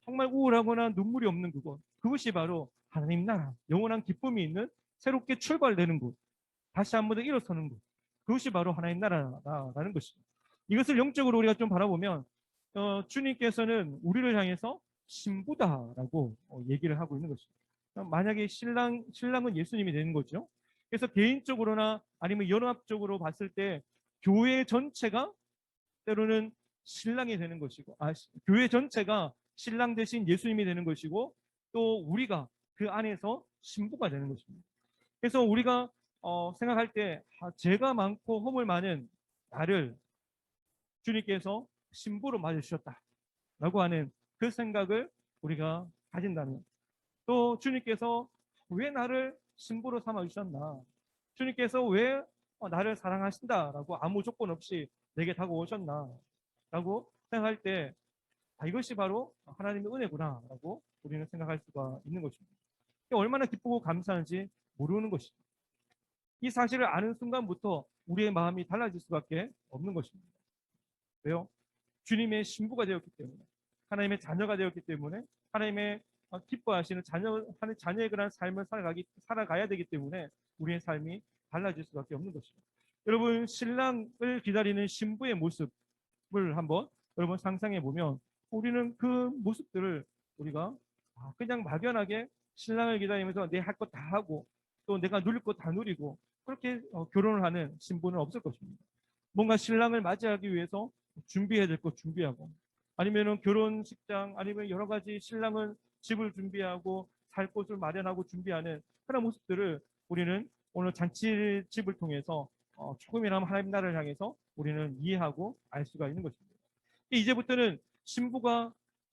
정말 우울하거나 눈물이 없는 그곳, 그것이 바로 하나님 나라, 영원한 기쁨이 있는 새롭게 출발되는 곳, 다시 한 번 더 일어서는 곳, 그것이 바로 하나님 나라라는 것입니다. 이것을 영적으로 우리가 좀 바라보면 주님께서는 우리를 향해서 신부다라고 얘기를 하고 있는 것입니다. 만약에 신랑은 예수님이 되는 거죠. 그래서 개인적으로나 아니면 연합적으로 봤을 때 교회 전체가 때로는 신랑이 되는 것이고, 교회 전체가 신랑 대신 예수님이 되는 것이고, 또 우리가 그 안에서 신부가 되는 것입니다. 그래서 우리가 생각할 때 죄가 많고 허물 많은 나를 주님께서 신부로 맞으셨다라고 하는 그 생각을 우리가 가진다면, 또 주님께서 왜 나를 신부로 삼아주셨나, 주님께서 왜 나를 사랑하신다라고 아무 조건 없이 내게 다가오셨나 라고 생각할 때 이것이 바로 하나님의 은혜구나라고 우리는 생각할 수가 있는 것입니다. 얼마나 기쁘고 감사한지 모르는 것입니다. 이 사실을 아는 순간부터 우리의 마음이 달라질 수밖에 없는 것입니다. 왜요? 주님의 신부가 되었기 때문에, 하나님의 자녀가 되었기 때문에, 하나님의 기뻐하시는 자녀의 그런 삶을 살아가야 되기 때문에 우리의 삶이 달라질 수밖에 없는 것입니다. 여러분, 신랑을 기다리는 신부의 모습을 한번 여러분 상상해 보면 우리는 그 모습들을 우리가 그냥 막연하게 신랑을 기다리면서 내 할 것 다 하고 또 내가 누릴 것 다 누리고 그렇게 결혼을 하는 신부는 없을 것입니다. 뭔가 신랑을 맞이하기 위해서 준비해야 될 것 준비하고, 아니면은 결혼식장, 아니면 여러 가지 신랑은 집을 준비하고 살 곳을 마련하고 준비하는 그런 모습들을 우리는 오늘 잔치집을 통해서 조금이나마 하나님 나라를 향해서 우리는 이해하고 알 수가 있는 것입니다. 이제부터는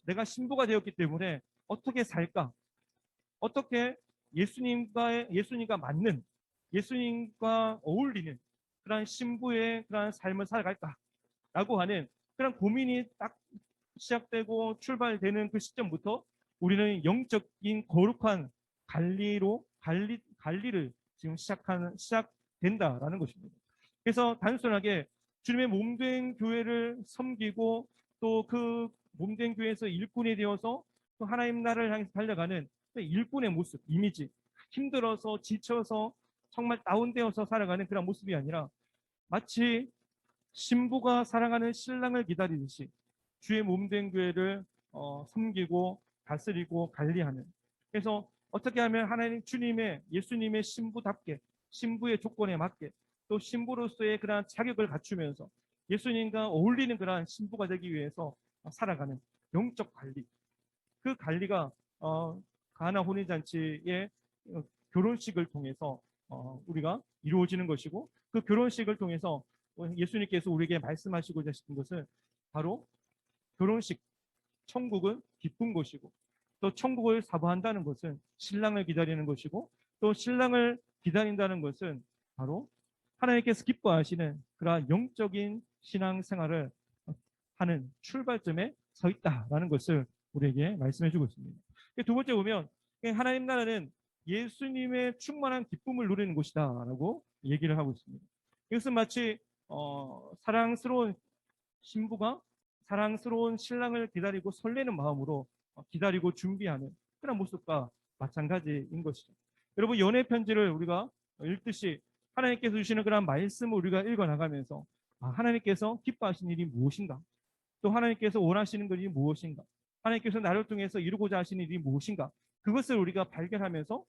내가 신부가 되었기 때문에 어떻게 살까? 어떻게 예수님과 맞는, 예수님과 어울리는 그런 신부의 그런 삶을 살아갈까라고 하는 그런 고민이 딱 시작되고 출발되는 그 시점부터 우리는 영적인 거룩한 관리를 지금 시작된다라는 것입니다. 그래서 단순하게 주님의 몸된 교회를 섬기고 또 그 몸된 교회에서 일꾼이 되어서 또 하나님 나라를 향해서 달려가는 일꾼의 모습, 이미지, 힘들어서 지쳐서 정말 다운되어서 살아가는 그런 모습이 아니라 마치 신부가 사랑하는 신랑을 기다리듯이 주의 몸된 교회를 섬기고 다스리고 관리하는, 그래서 어떻게 하면 하나님 예수님의 신부답게, 신부의 조건에 맞게 또 신부로서의 그러한 자격을 갖추면서 예수님과 어울리는 그러한 신부가 되기 위해서 살아가는 영적 관리, 그 관리가 가나 혼인잔치의 결혼식을 통해서 우리가 이루어지는 것이고, 그 결혼식을 통해서 예수님께서 우리에게 말씀하시고자 하신 것은 바로 결혼식, 천국은 기쁜 것이고, 또 천국을 사모한다는 것은 신랑을 기다리는 것이고, 또 신랑을 기다린다는 것은 바로 하나님께서 기뻐하시는 그러한 영적인 신앙생활을 하는 출발점에 서 있다라는 것을 우리에게 말씀해 주고 있습니다. 두 번째 보면 하나님 나라는 예수님의 충만한 기쁨을 누리는 곳이다라고 얘기를 하고 있습니다. 이것은 마치 사랑스러운 신부가 사랑스러운 신랑을 기다리고 설레는 마음으로 기다리고 준비하는 그런 모습과 마찬가지인 것이죠. 여러분, 연애 편지를 우리가 읽듯이 하나님께서 주시는 그런 말씀을 우리가 읽어나가면서 하나님께서 기뻐하시는 일이 무엇인가, 또 하나님께서 원하시는 것이 무엇인가, 하나님께서 나를 통해서 이루고자 하시는 일이 무엇인가, 그것을 우리가 발견하면서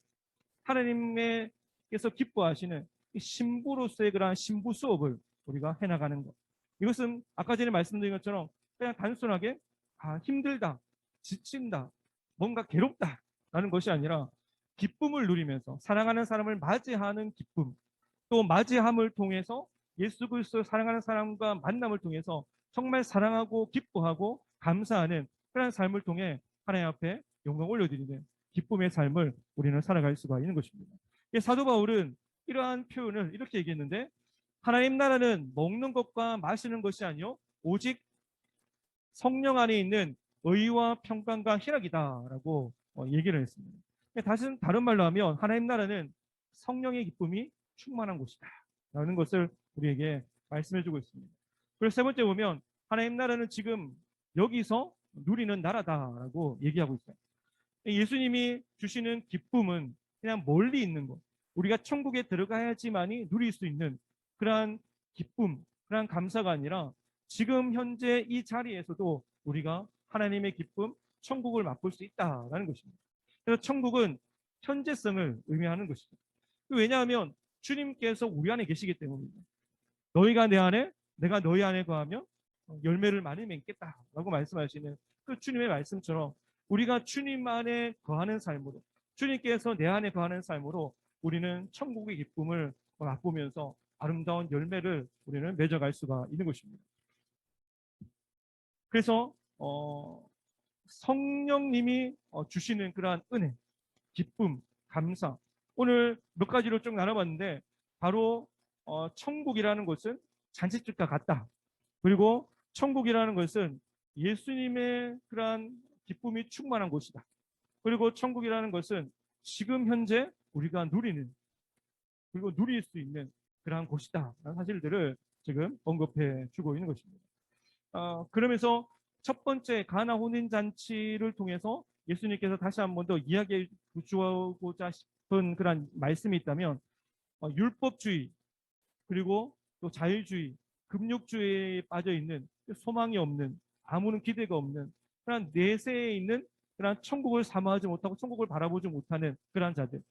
하나님께서 기뻐하시는 이 신부로서의 그러한 신부 수업을 우리가 해나가는 것. 이것은 아까 전에 말씀드린 것처럼 그냥 단순하게 힘들다, 지친다, 뭔가 괴롭다라는 것이 아니라 기쁨을 누리면서 사랑하는 사람을 맞이하는 기쁨, 또 맞이함을 통해서 예수 그리스도를 사랑하는 사람과 만남을 통해서 정말 사랑하고 기뻐하고 감사하는 그런 삶을 통해 하나님 앞에 영광 올려드리는 기쁨의 삶을 우리는 살아갈 수가 있는 것입니다. 사도 바울은 이러한 표현을 이렇게 얘기했는데, 하나님 나라는 먹는 것과 마시는 것이 아니요 오직 성령 안에 있는 의와 평강과 희락이다라고 얘기를 했습니다. 다른 말로 하면 하나님 나라는 성령의 기쁨이 충만한 곳이다 라는 것을 우리에게 말씀해 주고 있습니다. 그리고 세 번째 보면 하나님 나라는 지금 여기서 누리는 나라다라고 얘기하고 있어요. 예수님이 주시는 기쁨은 그냥 멀리 있는 것, 우리가 천국에 들어가야지만이 누릴 수 있는 그러한 기쁨, 그러한 감사가 아니라 지금 현재 이 자리에서도 우리가 하나님의 기쁨, 천국을 맛볼 수 있다라는 것입니다. 그래서 천국은 현재성을 의미하는 것이죠. 왜냐하면 주님께서 우리 안에 계시기 때문입니다. 너희가 내 안에, 내가 너희 안에 거하면 열매를 많이 맺겠다라고 말씀하시는 그 주님의 말씀처럼 우리가 주님 안에 거하는 삶으로, 주님께서 내 안에 거하는 삶으로 우리는 천국의 기쁨을 맛보면서 아름다운 열매를 우리는 맺어갈 수가 있는 것입니다. 그래서 성령님이 주시는 그러한 은혜, 기쁨, 감사, 오늘 몇 가지로 좀 나눠봤는데, 바로 천국이라는 것은 잔치집과 같다. 그리고 천국이라는 것은 예수님의 그러한 기쁨이 충만한 곳이다. 그리고 천국이라는 것은 지금 현재 우리가 누리는, 그리고 누릴 수 있는 그러한 곳이다 라는 사실들을 지금 언급해 주고 있는 것입니다. 그러면서 첫 번째 가나 혼인잔치를 통해서 예수님께서 다시 한 번 더 이야기해 주고자 싶은 그런 말씀이 있다면, 율법주의, 그리고 또 자율주의, 금욕주의에 빠져 있는, 소망이 없는, 아무런 기대가 없는 그런 내세에 있는 그런 천국을 사모하지 못하고 천국을 바라보지 못하는 그런 자들,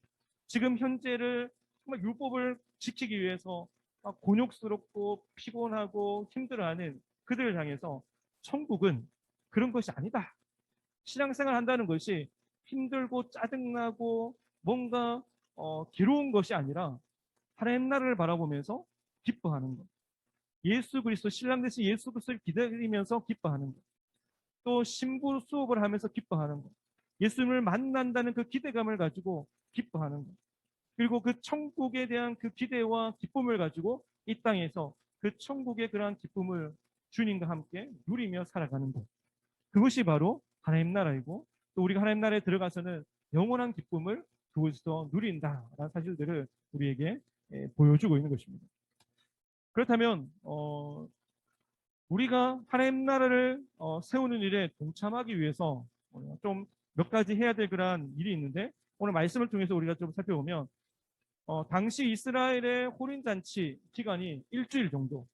지금 현재를 정말 율법을 지키기 위해서 곤욕스럽고 피곤하고 힘들어하는 그들을 향해서 천국은 그런 것이 아니다. 신앙생활 한다는 것이 힘들고 짜증나고 뭔가 괴로운 것이 아니라 하나님 나라를 바라보면서 기뻐하는 것, 예수 그리스도, 신랑 대신 예수 그리스도를 기다리면서 기뻐하는 것, 또 신부 수업을 하면서 기뻐하는 것, 예수님을 만난다는 그 기대감을 가지고 기뻐하는 것, 그리고 그 천국에 대한 그 기대와 기쁨을 가지고 이 땅에서 그 천국의 그러한 기쁨을 주님과 함께 누리며 살아가는 것, 그것이 바로 하나님 나라이고, 또 우리가 하나님 나라에 들어가서는 영원한 기쁨을 그곳에서 누린다라는 사실들을 우리에게 보여주고 있는 것입니다. 그렇다면 우리가 하나님 나라를 세우는 일에 동참하기 위해서 좀 몇 가지 해야 될 그런 일이 있는데, 오늘 말씀을 통해서 우리가 좀 살펴보면 당시 이스라엘의 혼인잔치 기간이 일주일 정도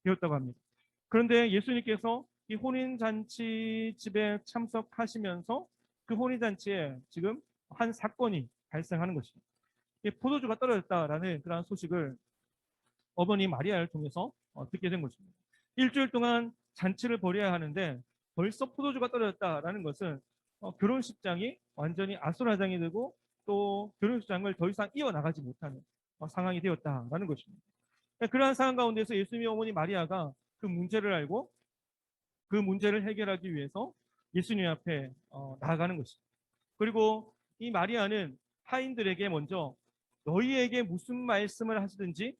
되었다고 합니다. 그런데 예수님께서 이 혼인잔치 집에 참석하시면서 그 혼인잔치에 지금 한 사건이 발생하는 것입니다. 포도주가 떨어졌다라는 그런 소식을 어머니 마리아를 통해서 듣게 된 것입니다. 일주일 동안 잔치를 벌여야 하는데 벌써 포도주가 떨어졌다라는 것은 결혼식장이 완전히 아수라장이 되고 또 결혼식장을 더 이상 이어나가지 못하는 상황이 되었다라는 것입니다. 그러한 상황 가운데서 예수님의 어머니 마리아가 그 문제를 알고 그 문제를 해결하기 위해서 예수님 앞에 나아가는 것입니다. 그리고 이 마리아는 하인들에게 먼저 너희에게 무슨 말씀을 하시든지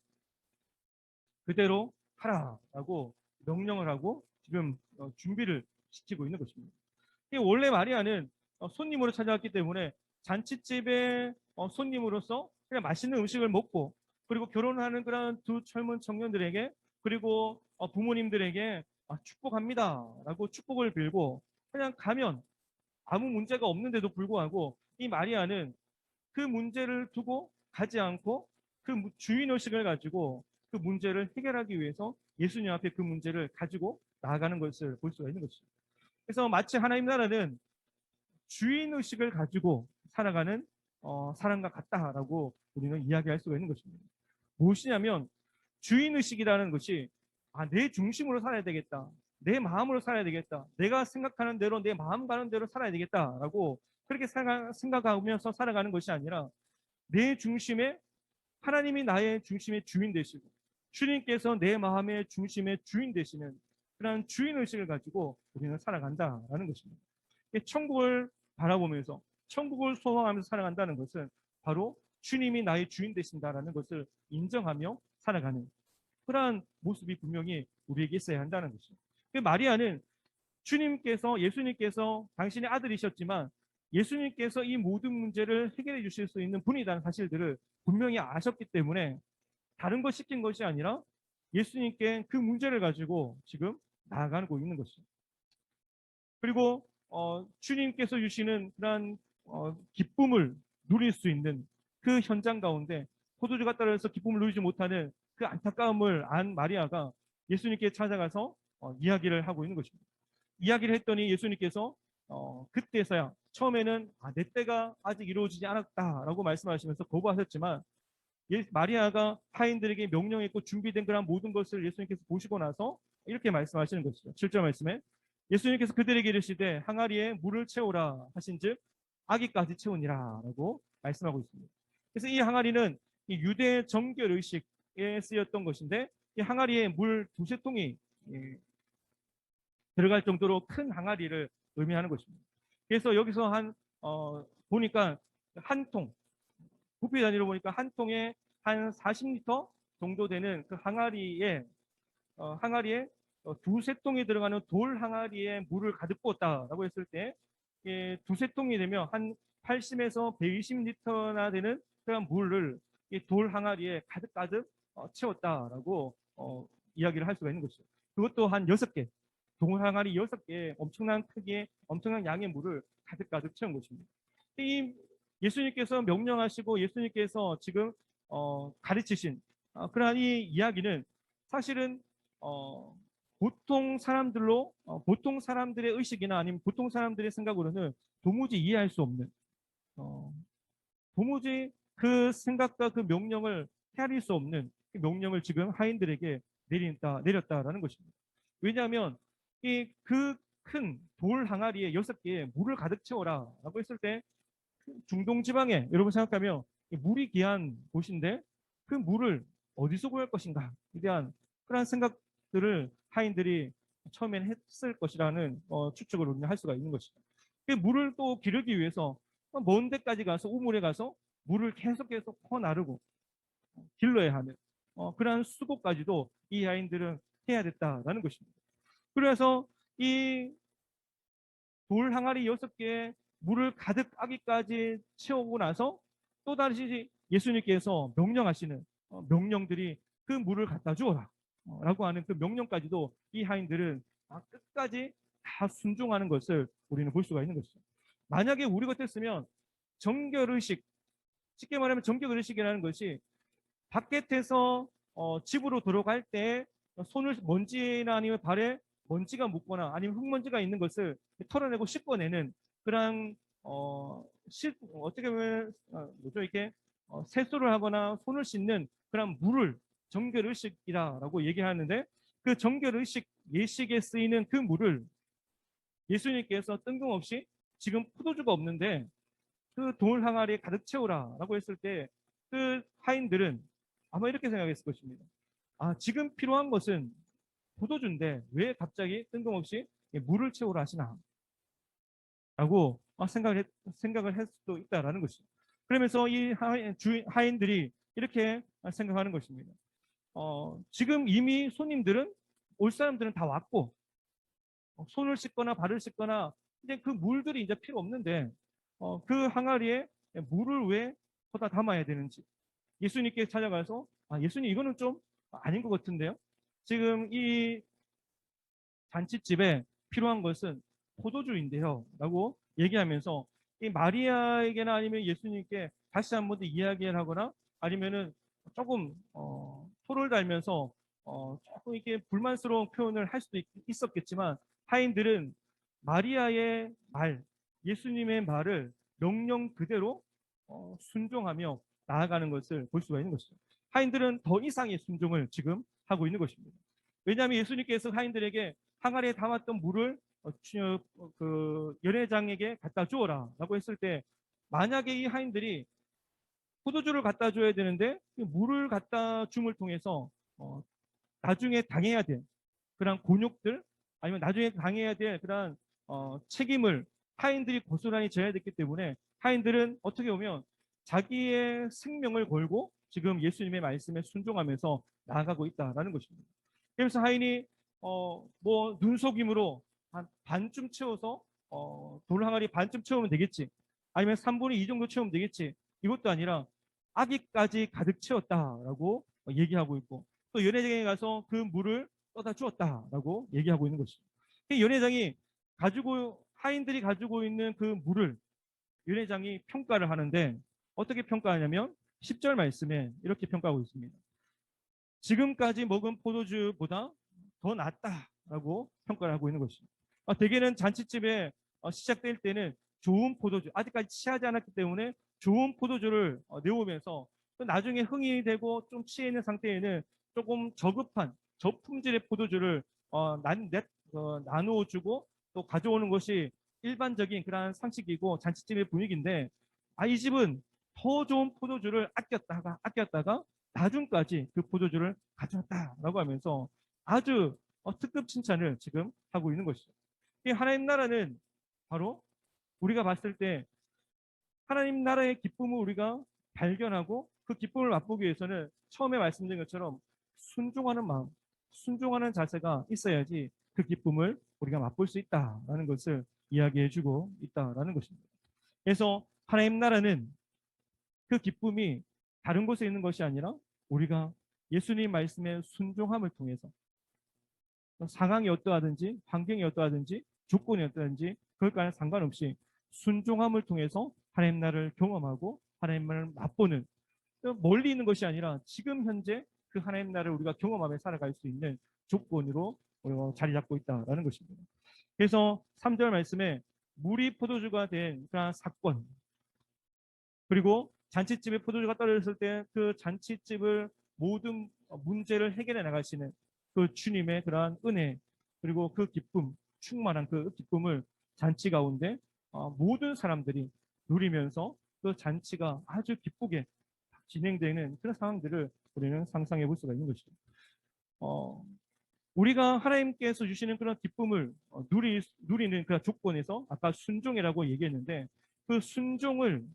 그대로 하라라고 명령을 하고 지금 준비를 시키고 있는 것입니다. 원래 마리아는 손님으로 찾아왔기 때문에 잔치집에 손님으로서 그냥 맛있는 음식을 먹고, 그리고 결혼하는 그런 두 젊은 청년들에게, 그리고 부모님들에게 축복합니다 라고 축복을 빌고 그냥 가면 아무 문제가 없는데도 불구하고 이 마리아는 그 문제를 두고 가지 않고 그 주인의식을 가지고 그 문제를 해결하기 위해서 예수님 앞에 그 문제를 가지고 나아가는 것을 볼 수가 있는 것입니다. 그래서 마치 하나님 나라는 주인의식을 가지고 살아가는 사람과 같다라고 우리는 이야기할 수가 있는 것입니다. 무엇이냐면 주인의식이라는 것이 내 중심으로 살아야 되겠다. 내 마음으로 살아야 되겠다. 내가 생각하는 대로 내 마음 가는 대로 살아야 되겠다라고 그렇게 생각하면서 살아가는 것이 아니라 내 중심에 하나님이 나의 중심의 주인 되시고 주님께서 내 마음의 중심의 주인 되시는 그런 주인의식을 가지고 우리는 살아간다라는 것입니다. 천국을 바라보면서 천국을 소망하면서 살아간다는 것은 바로 주님이 나의 주인 되신다라는 것을 인정하며 살아가는 그러한 모습이 분명히 우리에게 있어야 한다는 것입니다. 마리아는 예수님께서 당신의 아들이셨지만 예수님께서 이 모든 문제를 해결해 주실 수 있는 분이라는 사실들을 분명히 아셨기 때문에 다른 것 시킨 것이 아니라 예수님께 그 문제를 가지고 지금 나아가고 있는 것입니다. 그리고 주님께서 주시는 그러한 기쁨을 누릴 수 있는 그 현장 가운데 포도주가 떨어져서 기쁨을 누리지 못하는 그 안타까움을 안 마리아가 예수님께 찾아가서 이야기를 하고 있는 것입니다. 이야기를 했더니 예수님께서 그때서야 처음에는 내 때가 아직 이루어지지 않았다라고 말씀하시면서 거부하셨지만 마리아가 하인들에게 명령했고 준비된 그런 모든 것을 예수님께서 보시고 나서 이렇게 말씀하시는 것이죠. 7절 말씀에 예수님께서 그들에게 이르시되 항아리에 물을 채우라 하신즉 아기까지 채우니라 라고 말씀하고 있습니다. 그래서 이 항아리는 이 유대 정결 의식에 쓰였던 것인데 이 항아리에 물 두세 통이 들어갈 정도로 큰 항아리를 의미하는 것입니다. 그래서 여기서 보니까 한 통, 부피 단위로 보니까 한 통에 한 40리터 정도 되는 그 항아리에 두세 통이 들어가는 돌 항아리에 물을 가득 부었다라고 했을 때 두세 통이 되면 한 80에서 120리터나 되는 그런 물을 이 돌 항아리에 가득 채웠다라고 이야기를 할 수가 있는 것이죠. 그것도 한 6개, 돌 항아리 6개 엄청난 크기의 엄청난 양의 물을 가득 채운 것입니다. 이 예수님께서 명령하시고 예수님께서 지금 가르치신 그러한 이 이야기는 사실은 보통 사람들의 의식이나 아니면 보통 사람들의 생각으로는 도무지 이해할 수 없는 도무지 그 생각과 그 명령을 헤아릴 수 없는 그 명령을 지금 하인들에게 내렸다라는 것입니다. 왜냐하면 그 큰 돌 항아리에 6개의 물을 가득 채워라라고 했을 때 중동 지방에 여러분 생각하면 물이 귀한 곳인데 그 물을 어디서 구할 것인가에 대한 그런 생각들을 하인들이 처음엔 했을 것이라는 추측을 우리는 할 수가 있는 것이죠. 그 물을 또 기르기 위해서 먼 데까지 가서 우물에 가서 물을 계속해서 퍼나르고 길러야 하는 그러한 수고까지도 이 하인들은 해야 됐다라는 것입니다. 그래서 이 돌 항아리 6개에 물을 가득 아기까지 채우고 나서 또다시 예수님께서 명령하시는 명령들이 그 물을 갖다 주어라 라고 하는 그 명령까지도 이 하인들은 끝까지 다 순종하는 것을 우리는 볼 수가 있는 것이죠. 만약에 우리 같았으면 정결의식, 쉽게 말하면 정결의식이라는 것이 바깥에서 집으로 들어갈 때 손을 먼지나 아니면 발에 먼지가 묻거나 아니면 흙먼지가 있는 것을 털어내고 씻어내는 그런 어떻게 보면 뭐죠 이렇게 세수를 하거나 손을 씻는 그런 물을 정결의식이라고 얘기하는데 그 정결의식 예식에 쓰이는 그 물을 예수님께서 뜬금없이 지금 포도주가 없는데 그 돌 항아리에 가득 채우라라고 했을 때 그 하인들은 아마 이렇게 생각했을 것입니다. 지금 필요한 것은 포도주인데 왜 갑자기 뜬금없이 물을 채우라 하시나? 라고 생각을 할 수도 있다라는 것이죠. 그러면서 이 하인들이 이렇게 생각하는 것입니다. 지금 이미 손님들은 올 사람들은 다 왔고 손을 씻거나 발을 씻거나 이제 그 물들이 이제 필요 없는데 그 항아리에 물을 왜 거다 담아야 되는지 예수님께 찾아가서 예수님 이거는 좀 아닌 것 같은데요. 지금 이 잔치집에 필요한 것은 포도주인데요 라고 얘기하면서 이 마리아에게나 아니면 예수님께 다시 한 번 더 이야기를 하거나 아니면은 조금 토를 달면서 조금 이렇게 불만스러운 표현을 할 수도 있었겠지만 하인들은 마리아의 말, 예수님의 말을 명령 그대로 순종하며 나아가는 것을 볼 수가 있는 것이죠. 하인들은 더 이상의 순종을 지금 하고 있는 것입니다. 왜냐하면 예수님께서 하인들에게 항아리에 담았던 물을 그 연회장에게 갖다 주어라라고 했을 때 만약에 이 하인들이 포도주를 갖다 줘야 되는데 물을 갖다 줌을 통해서 나중에 당해야 될 그런 곤욕들 아니면 나중에 당해야 될 그런 책임을 하인들이 고스란히 져야 됐기 때문에 하인들은 어떻게 보면 자기의 생명을 걸고 지금 예수님의 말씀에 순종하면서 나아가고 있다라는 것입니다. 그래서 하인이 뭐 눈속임으로 한 반쯤 채워서 돌 항아리 반쯤 채우면 되겠지. 아니면 3분의 2 정도 채우면 되겠지. 이것도 아니라 아기까지 가득 채웠다라고 얘기하고 있고 또 연회장에 가서 그 물을 떠다 주었다라고 얘기하고 있는 것이죠. 연회장이 하인들이 가지고 있는 그 물을 연회장이 평가를 하는데 어떻게 평가하냐면 10절 말씀에 이렇게 평가하고 있습니다. 지금까지 먹은 포도주보다 더 낫다라고 평가를 하고 있는 것입니다. 대개는 잔치집에 시작될 때는 좋은 포도주, 아직까지 취하지 않았기 때문에 좋은 포도주를 내오면서 또 나중에 흥이 되고 좀 취해 있는 상태에는 조금 저급한 저품질의 포도주를 나누어 주고 또 가져오는 것이 일반적인 그러한 상식이고 잔치집의 분위기인데 이 집은 더 좋은 포도주를 아꼈다가 나중까지 그 포도주를 가져왔다라고 하면서 아주 특급 칭찬을 지금 하고 있는 것이죠. 이 하나님 나라는 바로 우리가 봤을 때 하나님 나라의 기쁨을 우리가 발견하고 그 기쁨을 맛보기 위해서는 처음에 말씀드린 것처럼 순종하는 마음, 순종하는 자세가 있어야지 그 기쁨을 우리가 맛볼 수 있다라는 것을 이야기해주고 있다라는 것입니다. 그래서 하나님 나라는 그 기쁨이 다른 곳에 있는 것이 아니라 우리가 예수님 말씀의 순종함을 통해서 상황이 어떠하든지 환경이 어떠하든지 조건이 어떠하든지 그것과는 상관없이 순종함을 통해서 하나님 나라를 경험하고 하나님 나라를 맛보는 멀리 있는 것이 아니라 지금 현재 그 하나님 나라를 우리가 경험하며 살아갈 수 있는 조건으로 자리 잡고 있다라는 것입니다. 그래서 3절 말씀에 물이 포도주가 된 그런 사건 그리고 잔치집에 포도주가 떨어졌을 때 그 잔치집을 모든 문제를 해결해 나가시는 그 주님의 그러한 은혜 그리고 그 기쁨 충만한 그 기쁨을 잔치 가운데 모든 사람들이 누리면서 그 잔치가 아주 기쁘게 진행되는 그런 상황들을 우리는 상상해 볼 수가 있는 것이죠. 우리가 하나님께서 주시는 그런 기쁨을 누리는 그런 조건에서 아까 순종이라고 얘기했는데 그 순종을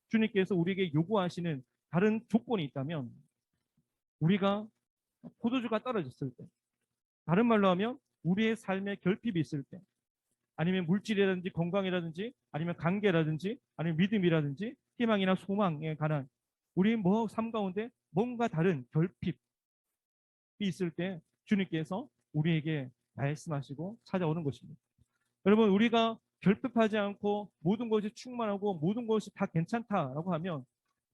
주님께서 우리에게 요구하시는 다른 조건이 있다면 우리가 포도주가 떨어졌을 때 다른 말로 하면 우리의 삶에 결핍이 있을 때 아니면 물질이라든지 건강이라든지 아니면 관계라든지 아니면 믿음이라든지 희망이나 소망에 관한 우리 삶 가운데 뭔가 다른 결핍이 있을 때 주님께서 우리에게 말씀하시고 찾아오는 것입니다. 여러분 우리가 결핍하지 않고 모든 것이 충만하고 모든 것이 다 괜찮다라고 하면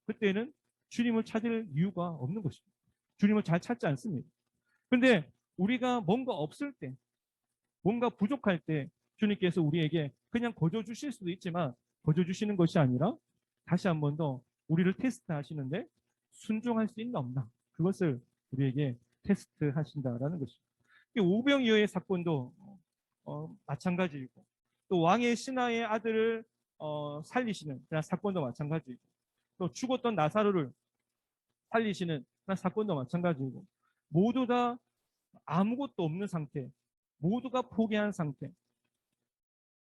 그때는 주님을 찾을 이유가 없는 것입니다. 주님을 잘 찾지 않습니다. 그런데 우리가 뭔가 없을 때 뭔가 부족할 때 주님께서 우리에게 그냥 거저 주실 수도 있지만 거저 주시는 것이 아니라 다시 한 번 더 우리를 테스트 하시는데 순종할 수 있나 없나 그것을 우리에게 테스트 하신다라는 것입니다. 오병이어의 사건도 마찬가지이고 또 왕의 신하의 아들을 살리시는 그런 사건도 마찬가지이고 또 죽었던 나사로를 살리시는 그런 사건도 마찬가지이고 모두 다 아무것도 없는 상태 모두가 포기한 상태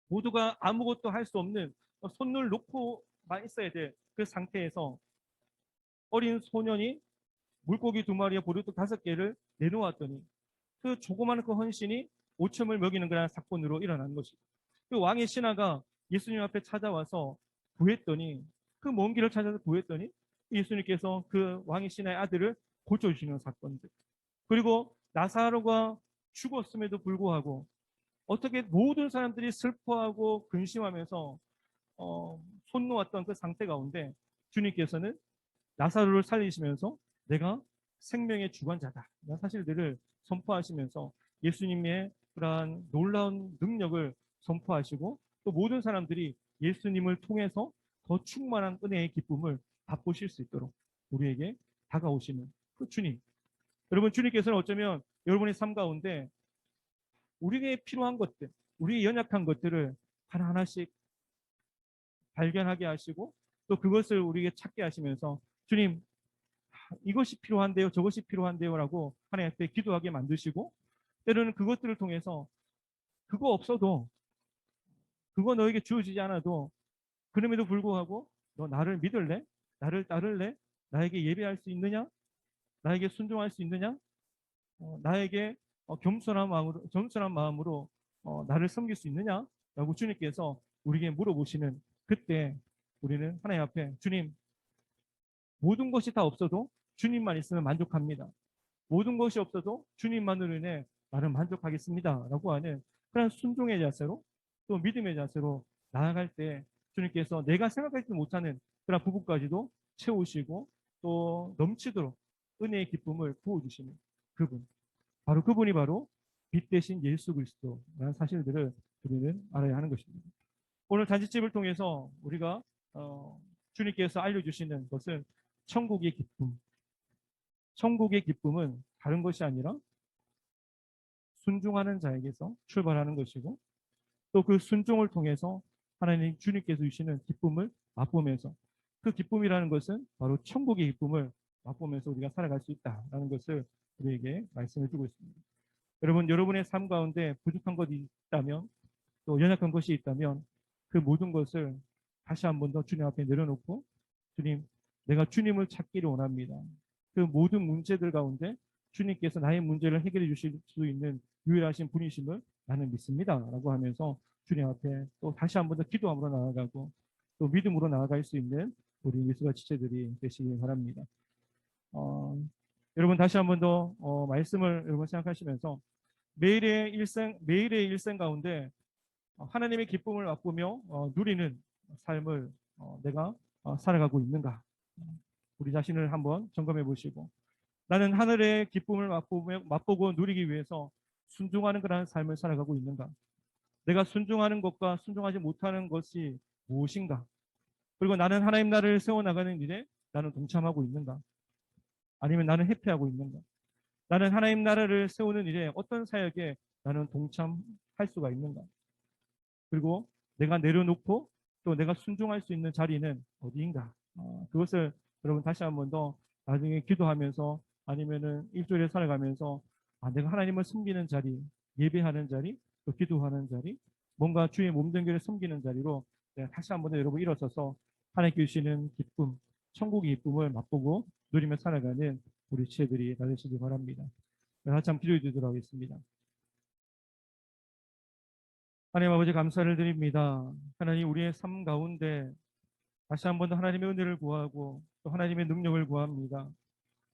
모두가 아무것도 할 수 없는 손을 놓고만 있어야 될 그 상태에서 어린 소년이 물고기 2마리와 보리떡 5개를 내놓았더니 그 조그마한 그 헌신이 오천을 먹이는 그런 사건으로 일어난 것이고 그 왕의 신하가 예수님 앞에 찾아와서 구했더니 그 먼 길을 찾아서 구했더니 예수님께서 그 왕의 신하의 아들을 고쳐주시는 사건들 그리고 나사로가 죽었음에도 불구하고 어떻게 모든 사람들이 슬퍼하고 근심하면서 손놓았던 그 상태 가운데 주님께서는 나사로를 살리시면서 내가 생명의 주관자다 이런 사실들을 선포하시면서 예수님의 그러한 놀라운 능력을 선포하시고 또 모든 사람들이 예수님을 통해서 더 충만한 은혜의 기쁨을 맛보실 수 있도록 우리에게 다가오시는 그 주님. 여러분, 주님께서는 어쩌면 여러분의 삶 가운데 우리에게 필요한 것들, 우리의 연약한 것들을 하나하나씩 발견하게 하시고 또 그것을 우리에게 찾게 하시면서 주님, 이것이 필요한데요, 저것이 필요한데요라고 하나님 앞에 기도하게 만드시고 때로는 그것들을 통해서 그거 없어도 그거 너에게 주어지지 않아도 그럼에도 불구하고 너 나를 믿을래? 나를 따를래? 나에게 예배할 수 있느냐? 나에게 순종할 수 있느냐? 나에게 겸손한 마음으로 나를 섬길 수 있느냐? 라고 주님께서 우리에게 물어보시는 그때 우리는 하나님 앞에 주님, 모든 것이 다 없어도 주님만 있으면 만족합니다. 모든 것이 없어도 주님만으로 인해 나는 만족하겠습니다. 라고 하는 그런 순종의 자세로 또 믿음의 자세로 나아갈 때 주님께서 내가 생각하지 못하는 그런 부분까지도 채우시고 또 넘치도록 은혜의 기쁨을 부어주시는 그분. 바로 그분이 바로 빛 대신 예수 그리스도라는 사실들을 우리는 알아야 하는 것입니다. 오늘 단지집을 통해서 우리가 주님께서 알려주시는 것은 천국의 기쁨. 천국의 기쁨은 다른 것이 아니라 순종하는 자에게서 출발하는 것이고 또 그 순종을 통해서 하나님 주님께서 주시는 기쁨을 맛보면서 그 기쁨이라는 것은 바로 천국의 기쁨을 맛보면서 우리가 살아갈 수 있다라는 것을 우리에게 말씀해 주고 있습니다. 여러분, 여러분의 삶 가운데 부족한 것이 있다면 또 연약한 것이 있다면 그 모든 것을 다시 한 번 더 주님 앞에 내려놓고 주님, 내가 주님을 찾기를 원합니다. 그 모든 문제들 가운데 주님께서 나의 문제를 해결해 주실 수 있는 유일하신 분이심을 나는 믿습니다. 라고 하면서 주님 앞에 또 다시 한 번 더 기도함으로 나아가고 또 믿음으로 나아갈 수 있는 우리 예수가 지체들이 되시길 바랍니다. 여러분 다시 한 번 더 말씀을 여러분 생각하시면서 매일의 일생 가운데 하나님의 기쁨을 맛보며 누리는 삶을 내가 살아가고 있는가? 우리 자신을 한번 점검해 보시고 나는 하늘의 기쁨을 맛보고 누리기 위해서 순종하는 그러한 삶을 살아가고 있는가? 내가 순종하는 것과 순종하지 못하는 것이 무엇인가? 그리고 나는 하나님 나라를 세워나가는 일에 나는 동참하고 있는가? 아니면 나는 회피하고 있는가? 나는 하나님 나라를 세우는 일에 어떤 사역에 나는 동참할 수가 있는가? 그리고 내가 내려놓고 또 내가 순종할 수 있는 자리는 어디인가? 그것을 여러분 다시 한 번 더 나중에 기도하면서 아니면은 일주일에 살아가면서 내가 하나님을 섬기는 자리, 예배하는 자리, 또 기도하는 자리, 뭔가 주의 몸된교를 섬기는 자리로 다시 한 번 더 여러분 일어서서 하나님께 주시는 기쁨, 천국의 기쁨을 맛보고 누리며 살아가는 우리 지체들이 되시기 바랍니다. 같이 한번 기도해 드리도록 하겠습니다. 하나님 아버지 감사를 드립니다. 하나님 우리의 삶 가운데 다시 한 번 더 하나님의 은혜를 구하고 또 하나님의 능력을 구합니다.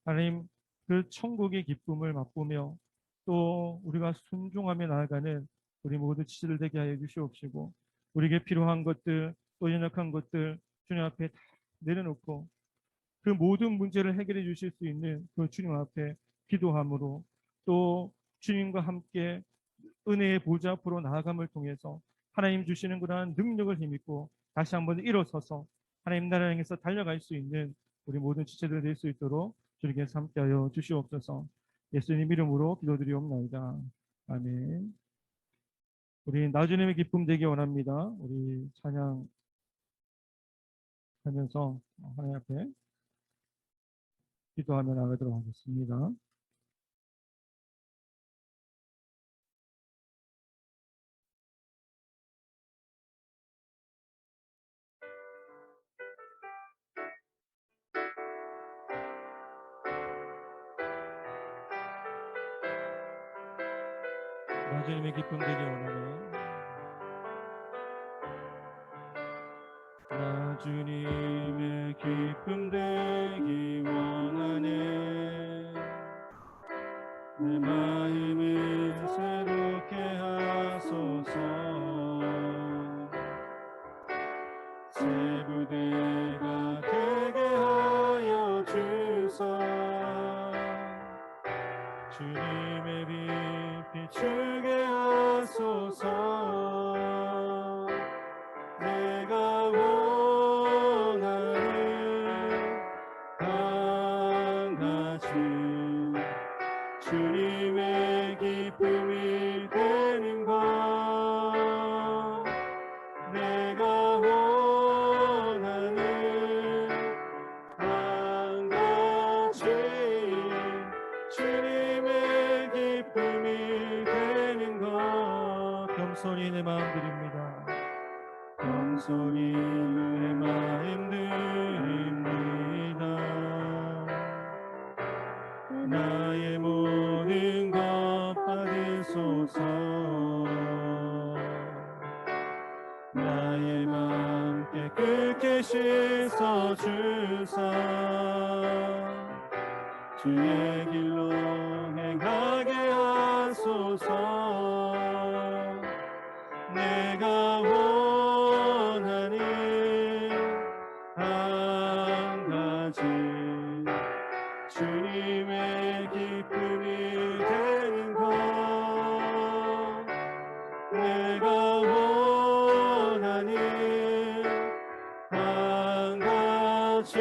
하나님 그 천국의 기쁨을 맛보며 또 우리가 순종하며 나아가는 우리 모두 지체들 되게 하여 주시옵시고 우리에게 필요한 것들 또 연약한 것들 주님 앞에 다 내려놓고 그 모든 문제를 해결해 주실 수 있는 그 주님 앞에 기도함으로 또 주님과 함께 은혜의 보좌 앞으로 나아감을 통해서 하나님 주시는 그러한 능력을 힘입고 다시 한번 일어서서 하나님 나라를 향해서 달려갈 수 있는 우리 모든 지체들 될 수 있도록 주님께서 함께하여 주시옵소서. 예수님 이름으로 기도드리옵나이다. 아멘. 우리 나주님의 기쁨 되기 원합니다. 우리 찬양하면서 하나님 앞에 기도하며 나가도록 하겠습니다. 나주님의 기쁨 되기 원하네. 나주님의 기쁨 되기 원하네. 내 마음을 새롭게 하소서. 주님의 빛 비추게 하소서. 내가 원하는 한 가지 주님의 기쁨이 되는 것. 내가 원하는 한 가지 주님의 기쁨이 되는 것. 겸손히 내 마음 드립니다. 겸손히 내 마음 드립니다. 나의 모든 것 받으소서. 나의 마음 깨끗게 씻어주사. 주의 길로 행하게 하소서. 내가 원하는 한 가지 주님의 기쁨이 되는 것. 내가 원하는 한 가지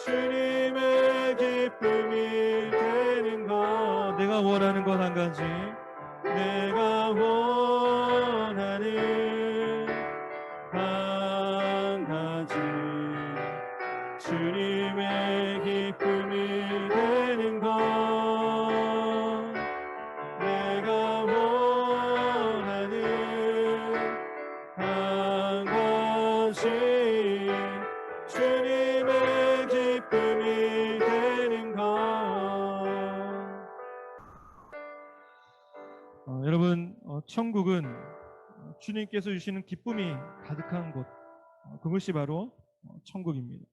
주님의 기쁨이 되는 것. 내가 원하는 것 한 가지. 내가 원하는 한 가지 주님의 기쁨이 되는 것. 내가 원하는 한 가지 주님의 기쁨이 되는 것. 여러분, 천국은 주님께서 주시는 기쁨이 가득한 곳, 그것이 바로 천국입니다.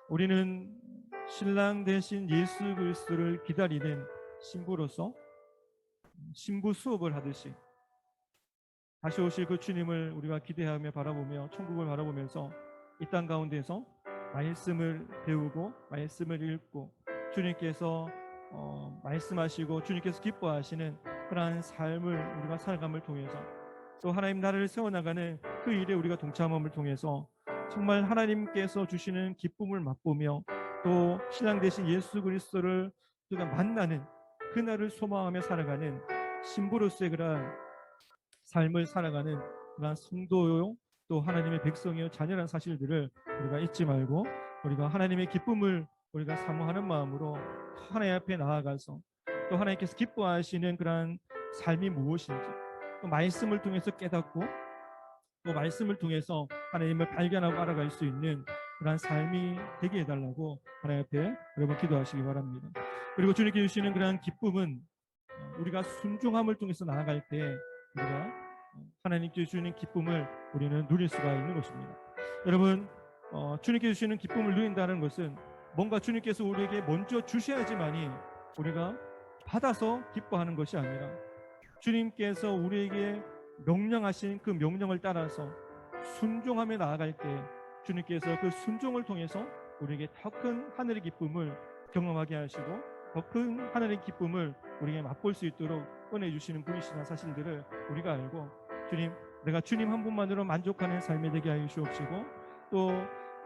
우리는 신랑 대신 예수 그리스도를 기다리는 신부로서 신부 수업을 하듯이 다시 오실 그 주님을 우리가 기대하며 바라보며 천국을 바라보면서 이 땅 가운데서 말씀을 배우고 말씀을 읽고 주님께서 말씀하시고 주님께서 기뻐하시는 그러한 삶을 우리가 살아감을 통해서 또 하나님 나라를 세워나가는 그 일에 우리가 동참함을 통해서 정말 하나님께서 주시는 기쁨을 맛보며 또 신랑 되신 예수 그리스도를 우리가 만나는 그날을 소망하며 살아가는 신부로서의 그러한 삶을 살아가는 그러한 성도요 또 하나님의 백성이요 자녀라는 사실들을 우리가 잊지 말고 우리가 하나님의 기쁨을 우리가 사모하는 마음으로 하나님 앞에 나아가서 또 하나님께서 기뻐하시는 그러한 삶이 무엇인지 또 말씀을 통해서 깨닫고 또 말씀을 통해서 하나님을 발견하고 알아갈 수 있는 그러한 삶이 되게 해달라고 하나님 앞에 여러분 기도하시기 바랍니다. 그리고 주님께 주시는 그러한 기쁨은 우리가 순종함을 통해서 나아갈 때 우리가 하나님께 주시는 기쁨을 우리는 누릴 수가 있는 것입니다. 여러분, 주님께 주시는 기쁨을 누린다는 것은 뭔가 주님께서 우리에게 먼저 주셔야지만이 우리가 받아서 기뻐하는 것이 아니라 주님께서 우리에게 명령하신 그 명령을 따라서 순종하며 나아갈 때 주님께서 그 순종을 통해서 우리에게 더 큰 하늘의 기쁨을 경험하게 하시고 더 큰 하늘의 기쁨을 우리에게 맛볼 수 있도록 꺼내 주시는 분이시라는 사실들을 우리가 알고 주님, 내가 주님 한 분만으로 만족하는 삶이 되게 하여 주옵시고 또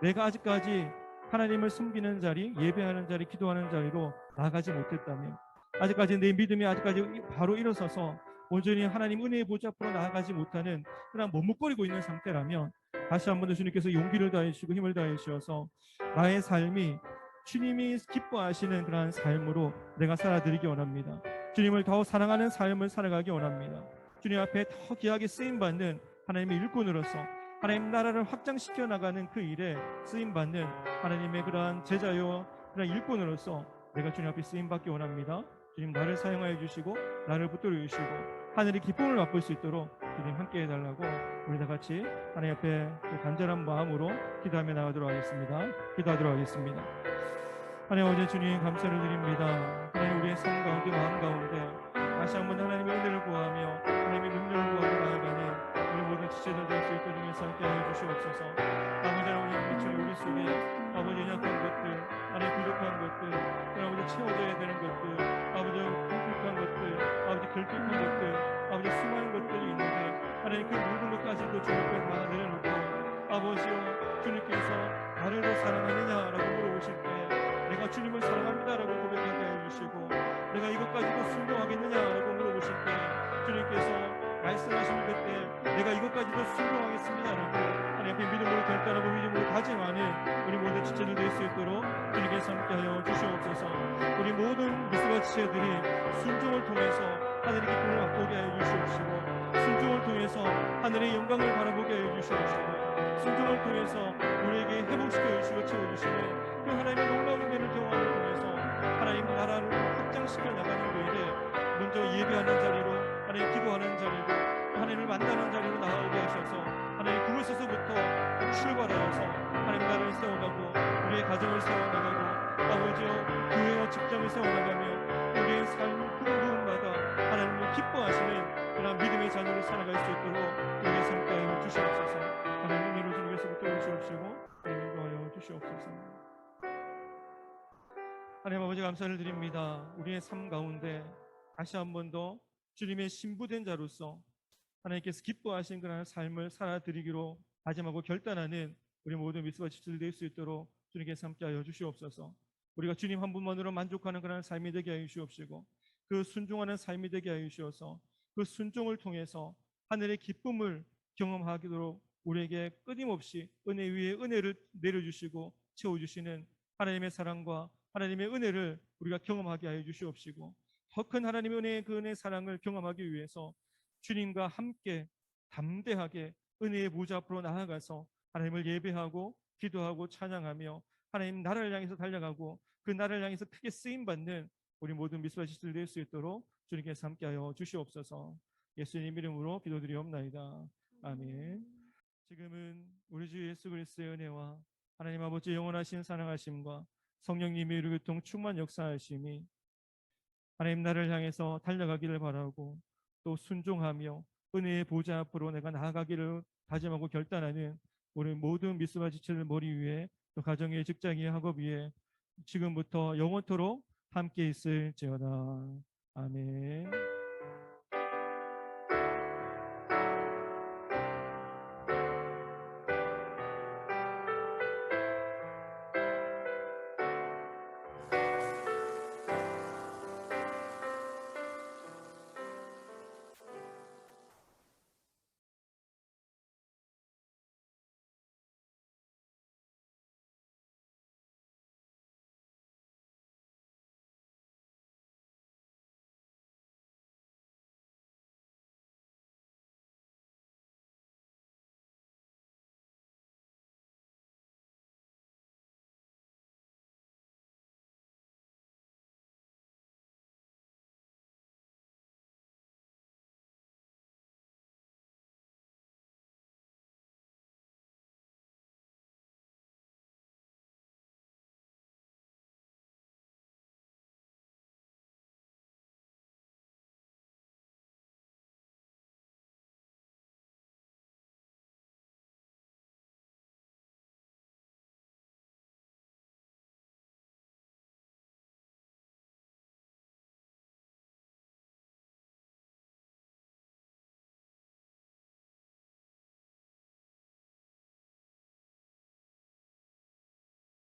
내가 아직까지 하나님을 섬기는 자리, 예배하는 자리, 기도하는 자리로 나아가지 못했다면 아직까지 내 믿음이 아직까지 바로 일어서서 온전히 하나님 은혜의 보좌 앞으로 나아가지 못하는 그런 머뭇거리고 있는 상태라면 다시 한번 더 주님께서 용기를 다해 주시고 힘을 다해 주셔서 나의 삶이 주님이 기뻐하시는 그러한 삶으로 내가 살아드리기 원합니다. 주님을 더 사랑하는 삶을 살아가기 원합니다. 주님 앞에 더 귀하게 쓰임받는 하나님의 일꾼으로서 하나님 나라를 확장시켜 나가는 그 일에 쓰임받는 하나님의 그러한 제자요 그런 일꾼으로서 내가 주님 앞에 쓰임받기 원합니다. 주님 나를 사용하여 주시고 나를 붙들어 주시고 하늘의 기쁨을 맛볼 수 있도록 주님 함께 해달라고 우리 다 같이 하나님 앞에 간절한 마음으로 기도하며 나가도록 하겠습니다. 기도하도록 하겠습니다. 하나님 아버지 주님 감사를 드립니다. 하나님 우리의 삶 가운데 마음 가운데 다시 한번 하나님의 은혜를 구하며 하나님의 능력을 구하며 나아가는 우리 모든 지체들 될 수 있도록 주님께서 함께 하여 주시옵소서. 아버지 하나님 미쳐 우리 속에 아버지 약한 것들 하나님 부족한 것들 아버지 채워져야 되는 것들 내가 주님을 사랑합니다라고 고백하게 해주시고, 내가 이것까지도 순종하겠느냐라고 물어보실 때 주님께서 말씀하시는 그때 내가 이것까지도 순종하겠습니다라고 하나님 앞에 믿음으로 결단하고 믿음으로 다짐하는 우리 모든 지체들 될 수 있도록 주님께서 함께하여 주시옵소서. 우리 모든 미스바 지체들이 순종을 통해서 하늘의 기쁨을 맛보게 하여 주시옵시고, 순종을 통해서 하늘의 영광을 바라보게 하여 주시옵시고, 순종을 통해서 우리에게 회복시켜 주시고 채워주시는 그 하나님의 놀라운 은혜를 경험을 통해서 하나님 나라를 확장시켜 나가는 교회를 먼저 예배하는 자리로, 하나님 기도하는 자리로, 하나님을 만나는 자리로 나아오게 하셔서 하나님 그곳에서부터 출발하여서 하나님 나라를 세워가고 우리의 가정을 세워나가고 아버지여 교회와 직장을 세워나가며 우리의 삶 그 부분마다 하나님을 기뻐하시는 그런 믿음의 자녀로 살아갈 수 있도록 우리의 삶까지 주시옵소서. 하나님 은혜로 주님께서부터 주시옵시고 하나님 도하여 주시옵소서. 하나님 아버지 감사를 드립니다. 우리의 삶 가운데 다시 한 번 더 주님의 신부된 자로서 하나님께서 기뻐하신 그런 삶을 살아드리기로 다짐하고 결단하는 우리 모든 미스바 지체들 될 수 있도록 주님께서 함께하여 주시옵소서. 우리가 주님 한 분만으로 만족하는 그런 삶이 되게 하여 주시옵시고, 그 순종하는 삶이 되게 하여 주셔서 그 순종을 통해서 하늘의 기쁨을 경험하도록 우리에게 끊임없이 은혜 위에 은혜를 내려주시고 채워주시는 하나님의 사랑과 하나님의 은혜를 우리가 경험하게 하여 주시옵시고, 더 큰 하나님의 은혜의 그 은혜의 사랑을 경험하기 위해서 주님과 함께 담대하게 은혜의 보좌 앞으로 나아가서 하나님을 예배하고 기도하고 찬양하며 하나님 나라를 향해서 달려가고 그 나라를 향해서 크게 쓰임받는 우리 모든 미스바 지체들 될 수 있도록 주님께서 함께하여 주시옵소서. 예수님 이름으로 기도드리옵나이다. 아멘. 지금은 우리 주 예수 그리스도의 은혜와 하나님 아버지 영원하신 사랑하심과 성령님의 유교통 충만 역사하심이 하나님 나라를 향해서 달려가기를 바라고 또 순종하며 은혜의 보좌 앞으로 내가 나아가기를 다짐하고 결단하는 우리 모든 미스바 지체들 머리 위에 또 가정의 직장의 학업 위에 지금부터 영원토록 함께 있을지어다. 아멘.